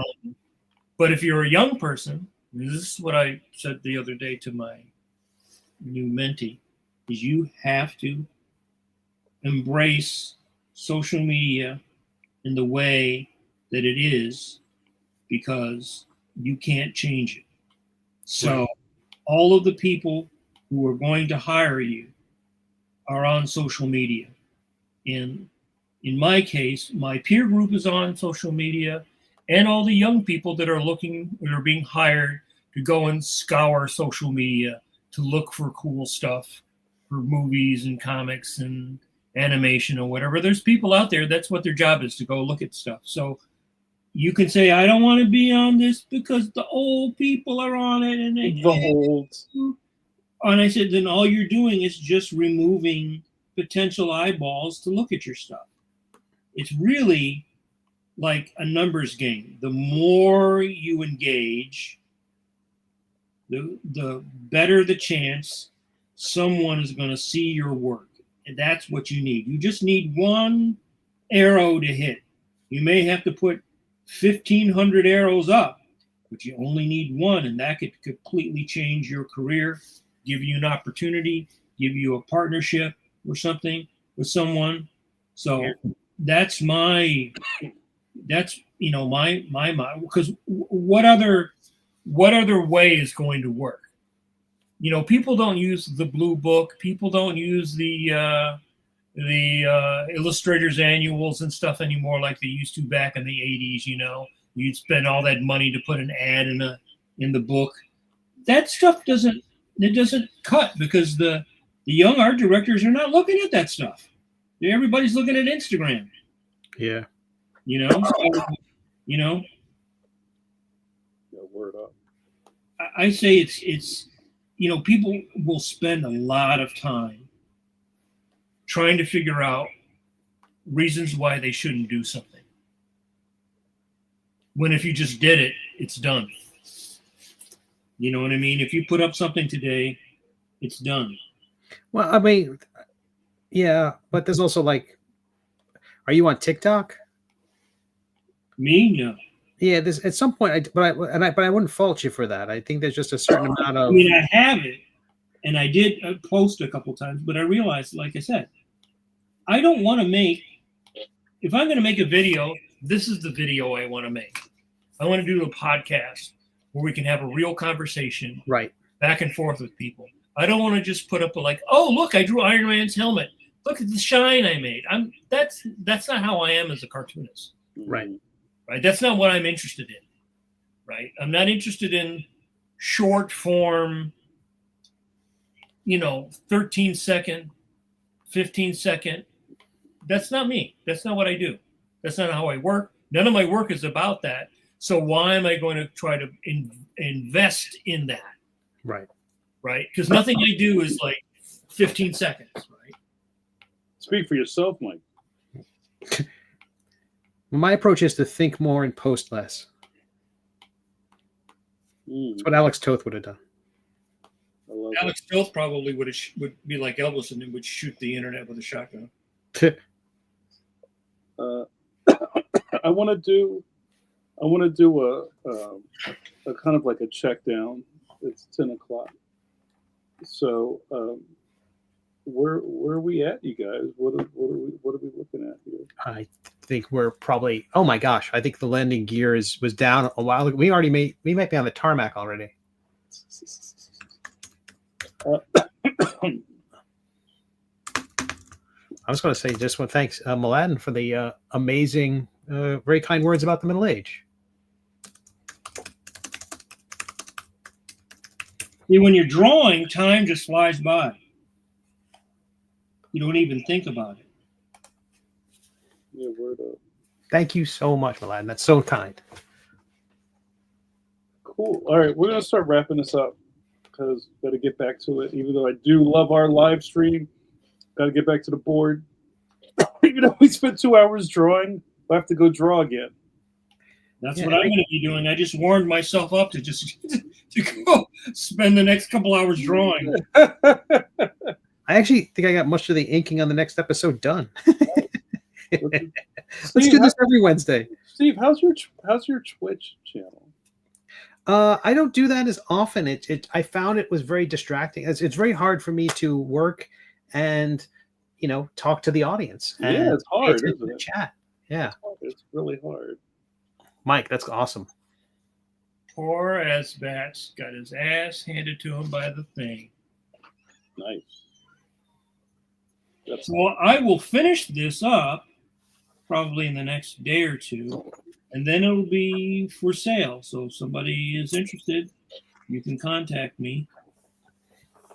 But if you're a young person, this is what I said the other day to my new mentee, is you have to embrace social media in the way that it is, because you can't change it. So all of the people who are going to hire you are on social media. In my case, my peer group is on social media, and all the young people that are being hired to go and scour social media to look for cool stuff for movies and comics and animation or whatever. There's people out there, that's what their job is, to go look at stuff. So you can say, I don't want to be on this because the old people are on it. And I said, then all you're doing is just removing potential eyeballs to look at your stuff. It's really like a numbers game. The more you engage, the better the chance someone is going to see your work. And that's what you need. You just need one arrow to hit. You may have to put 1,500 arrows up, but you only need one, and that could completely change your career, give you an opportunity, give you a partnership or something with someone. So that's my because what other way is going to work? People don't use the blue book. People don't use the illustrators annuals and stuff anymore like they used to back in the 80s. You'd spend all that money to put an ad in the book. That stuff doesn't cut, because the young art directors are not looking at that stuff. Everybody's looking at Instagram. Yeah. Yeah, word up. I say it's people will spend a lot of time trying to figure out reasons why they shouldn't do something, when if you just did it, it's done. You know what I mean? If you put up something today, it's done. Well, I mean, yeah, but there's also like, are you on TikTok? Me? No. Yeah, there's at some point, but I wouldn't fault you for that. I think there's just a certain amount of. I mean, I have it, and I did post a couple times, but I realized, like I said, I don't want to make. If I'm going to make a video, this is the video I want to make. I want to do a podcast where we can have a real conversation, right, back and forth with people. I don't want to just put up oh, look, I drew Iron Man's helmet. Look at the shine I made. That's not how I am as a cartoonist. Right. Right. That's not what I'm interested in. Right. I'm not interested in short form, 13 second, 15 second. That's not me. That's not what I do. That's not how I work. None of my work is about that. So why am I going to try to invest in that? Right. Right. Because nothing I do is like 15 seconds. Right. Speak for yourself, Mike. My approach is to think more and post less. That's what Alex Toth would have done. Alex Toth probably would be like Elvis and would shoot the internet with a shotgun. I want to do a kind of like a check down. It's 10 o'clock. So where are we at, you guys? What are we looking at here? I think we're probably. Oh my gosh! I think the landing gear was down a while ago. We might be on the tarmac already. I was going to say just one thanks, Mladen, for the amazing, very kind words about the Middle Age. See, when you're drawing, time just flies by. You don't even think about it. Yeah, word up. Thank you so much, Mladen. That's so kind. Cool. All right, we're going to start wrapping this up because got to get back to it. Even though I do love our live stream, got to get back to the board. Even though we spent 2 hours drawing, I have to go draw again. That's what I'm going to be doing. I just warmed myself up to go spend the next couple hours drawing. I actually think I got much of the inking on the next episode done. Let's do this every Wednesday. Steve, how's your Twitch channel? I don't do that as often. I found it was very distracting. It's very hard for me to work and talk to the audience. Yeah, it's hard, isn't it? Chat. Yeah, it's really hard. Mike, that's awesome. Poor Asbats got his ass handed to him by the thing. Nice. So I will finish this up probably in the next day or two, and then it'll be for sale. So if somebody is interested, you can contact me.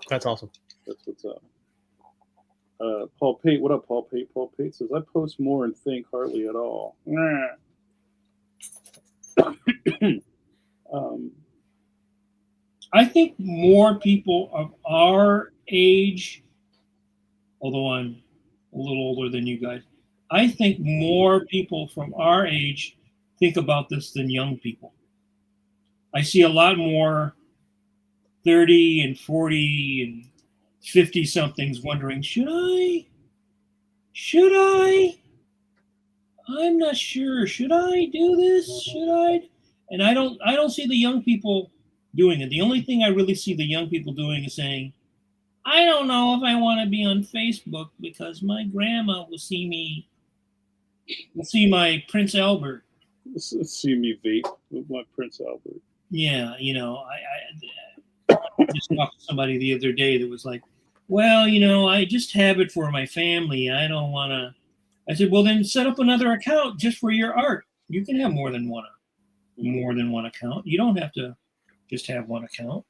That's awesome. That's what's up. Paul Pate, what up, Paul Pate? Paul Pate says, I post more and think hardly at all. I think more people of our age, although I'm a little older than you guys, I think more people from our age think about this than young people. I see a lot more 30 and 40 and 50 somethings wondering, should I? I'm not sure. Should I do this? Should I? And I don't see the young people doing it. The only thing I really see the young people doing is saying, I don't know if I want to be on Facebook because my grandma will see my Prince Albert. See me vape with my Prince Albert. Yeah, I just talked to somebody the other day that was like, well, I just have it for my family. I don't want to. I said, well, then set up another account just for your art. You can have more than one account. You don't have to just have one account,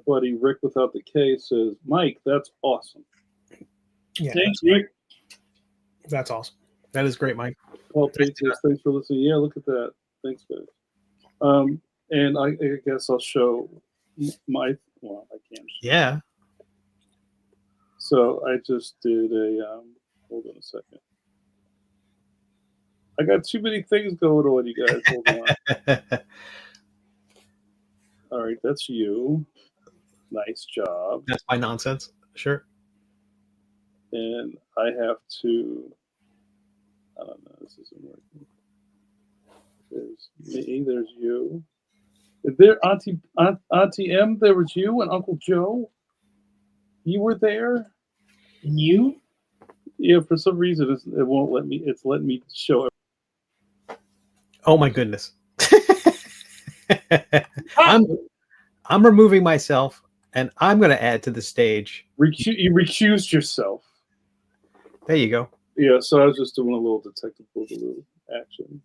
Buddy Rick without the K says, Mike, that's awesome. Yeah, Thanks, Rick. That's awesome. That is great, Mike. Paul Pate says, thanks for listening. Yeah, look at that. Thanks, guys. And I guess I'll show I can't. Yeah. So I just did a, hold on a second. I got too many things going on, you guys. Hold on. All right, that's you. Nice job. That's my nonsense. Sure. And I have to, I don't know, this isn't working. There's me, there's you. There, Auntie M, there was you and Uncle Joe. You were there. And you? Yeah, for some reason it won't let me. It's letting me show it. Oh my goodness. I'm removing myself, and I'm going to add to the stage. You recused yourself. There you go. Yeah, so I was just doing a little detective Boogaloo action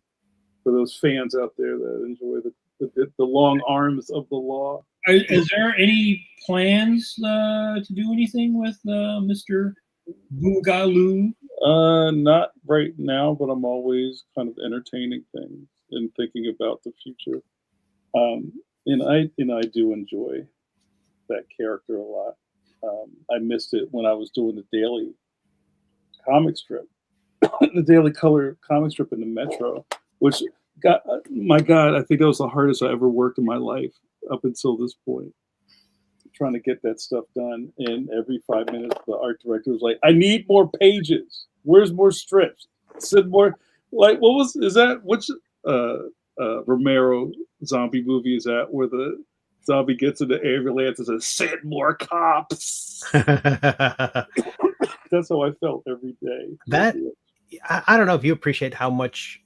for those fans out there that enjoy the long arms of the law. Is there any plans to do anything with Mr. Boogaloo? Not right now, but I'm always kind of entertaining things and thinking about the future. And I do enjoy that character a lot. I missed it when I was doing the daily comic strip, the Daily Color comic strip in the Metro, which my God, I think that was the hardest I ever worked in my life up until this point. Trying to get that stuff done, and every 5 minutes the art director was like, I need more pages. Where's more strips? Said more, like, which Romero zombie movie is that, where the zombie gets in the ambulance and says, send more cops? That's how I felt every day. I don't know if you appreciate how much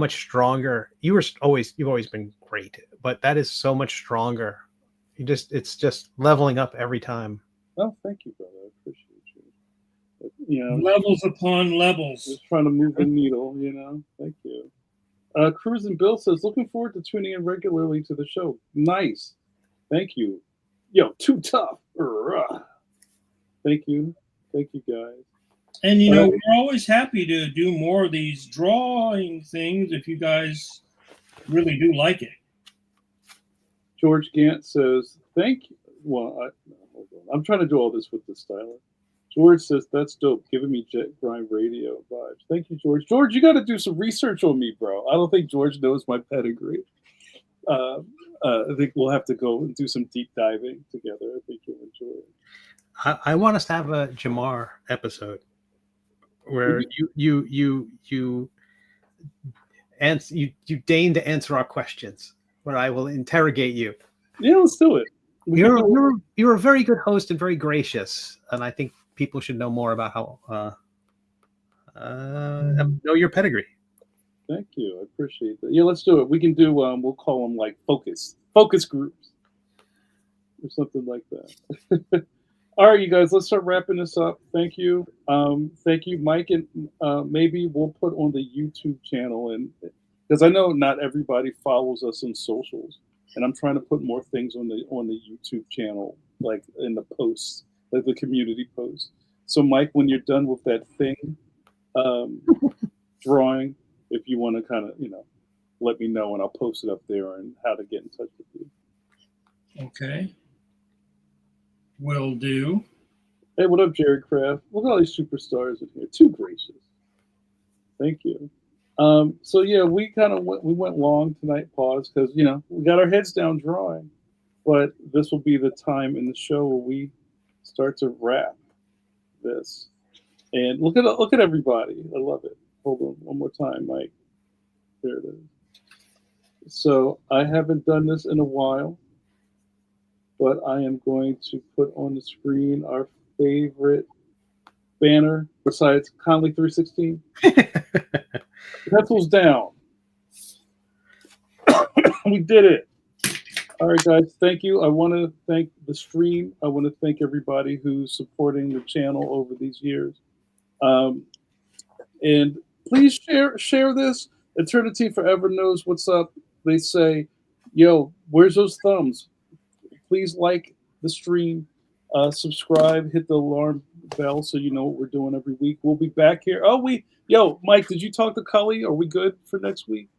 stronger you've always been great, but that is so much stronger. It's just leveling up every time. Oh, thank you, brother. I appreciate you. Levels upon levels. Just trying to move the needle, Thank you. Cruz and Bill says, looking forward to tuning in regularly to the show. Nice. Thank you. Yo, too tough. Thank you. Thank you, guys. And, we're always happy to do more of these drawing things if you guys really do like it. George Gant says, thank you. Well, hold on. I'm trying to do all this with the styler. George says, that's dope, giving me Jet Grind Radio vibes. Thank you, George. George, you got to do some research on me, bro. I don't think George knows my pedigree. I think we'll have to go and do some deep diving together. I think you'll enjoy it. I want us to have a Jamar episode where you deign to answer our questions, where I will interrogate you. Yeah, let's do it. You're a very good host and very gracious, and I think people should know more about how know your pedigree. Thank you. I appreciate that. Yeah, let's do it. We can do we'll call them like focus groups or something like that. All right, you guys, let's start wrapping this up. Thank you. Thank you, Mike, and maybe we'll put on the YouTube channel, and because I know not everybody follows us on socials, and I'm trying to put more things on the YouTube channel like in the posts, like the community posts. So Mike, when you're done with that thing, drawing, if you want to kind of, let me know and I'll post it up there and how to get in touch with you. Okay. Will do. Hey, what up, Jared Kraft? Look at all these superstars in here. Too gracious. Thank you. So yeah, we went long tonight, pause, because we got our heads down drawing, but this will be the time in the show where we start to wrap this. And look at everybody. I love it. Hold on one more time, Mike. There it is. So I haven't done this in a while, but I am going to put on the screen our favorite banner besides Conley 316. Pencils down. We did it. All right, guys. Thank you. I want to thank the stream. I want to thank everybody who's supporting the channel over these years. And please share this. Eternity Forever knows what's up. They say, yo, where's those thumbs? Please like the stream, subscribe, hit the alarm bell so you know what we're doing every week. We'll be back here. Mike, did you talk to Cully? Are we good for next week?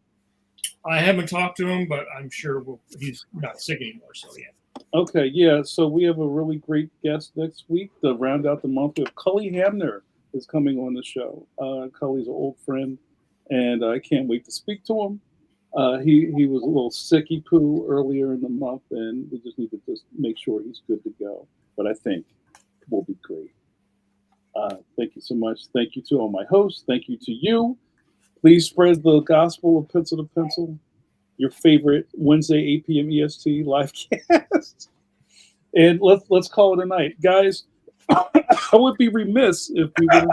I haven't talked to him, but I'm sure he's not sick anymore. So yeah. Okay, yeah. So we have a really great guest next week to round out the month. We have Cully Hamner is coming on the show. Cully's an old friend, and I can't wait to speak to him. He was a little sicky poo earlier in the month, and we just need to make sure he's good to go. But I think we'll be great. Thank you so much. Thank you to all my hosts. Thank you to you. Please spread the gospel of Pencil to Pencil, your favorite Wednesday 8 p.m. EST livecast. And let's call it a night, guys. I would be remiss if we would.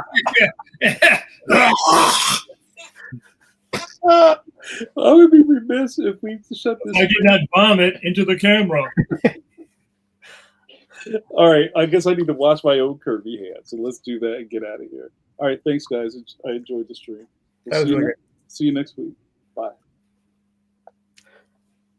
I would be remiss if we shut this. I did not vomit into the camera. All right, I guess I need to wash my own curvy hands. So let's do that and get out of here. All right, thanks, guys. I enjoyed the stream. That was really great. See you next week.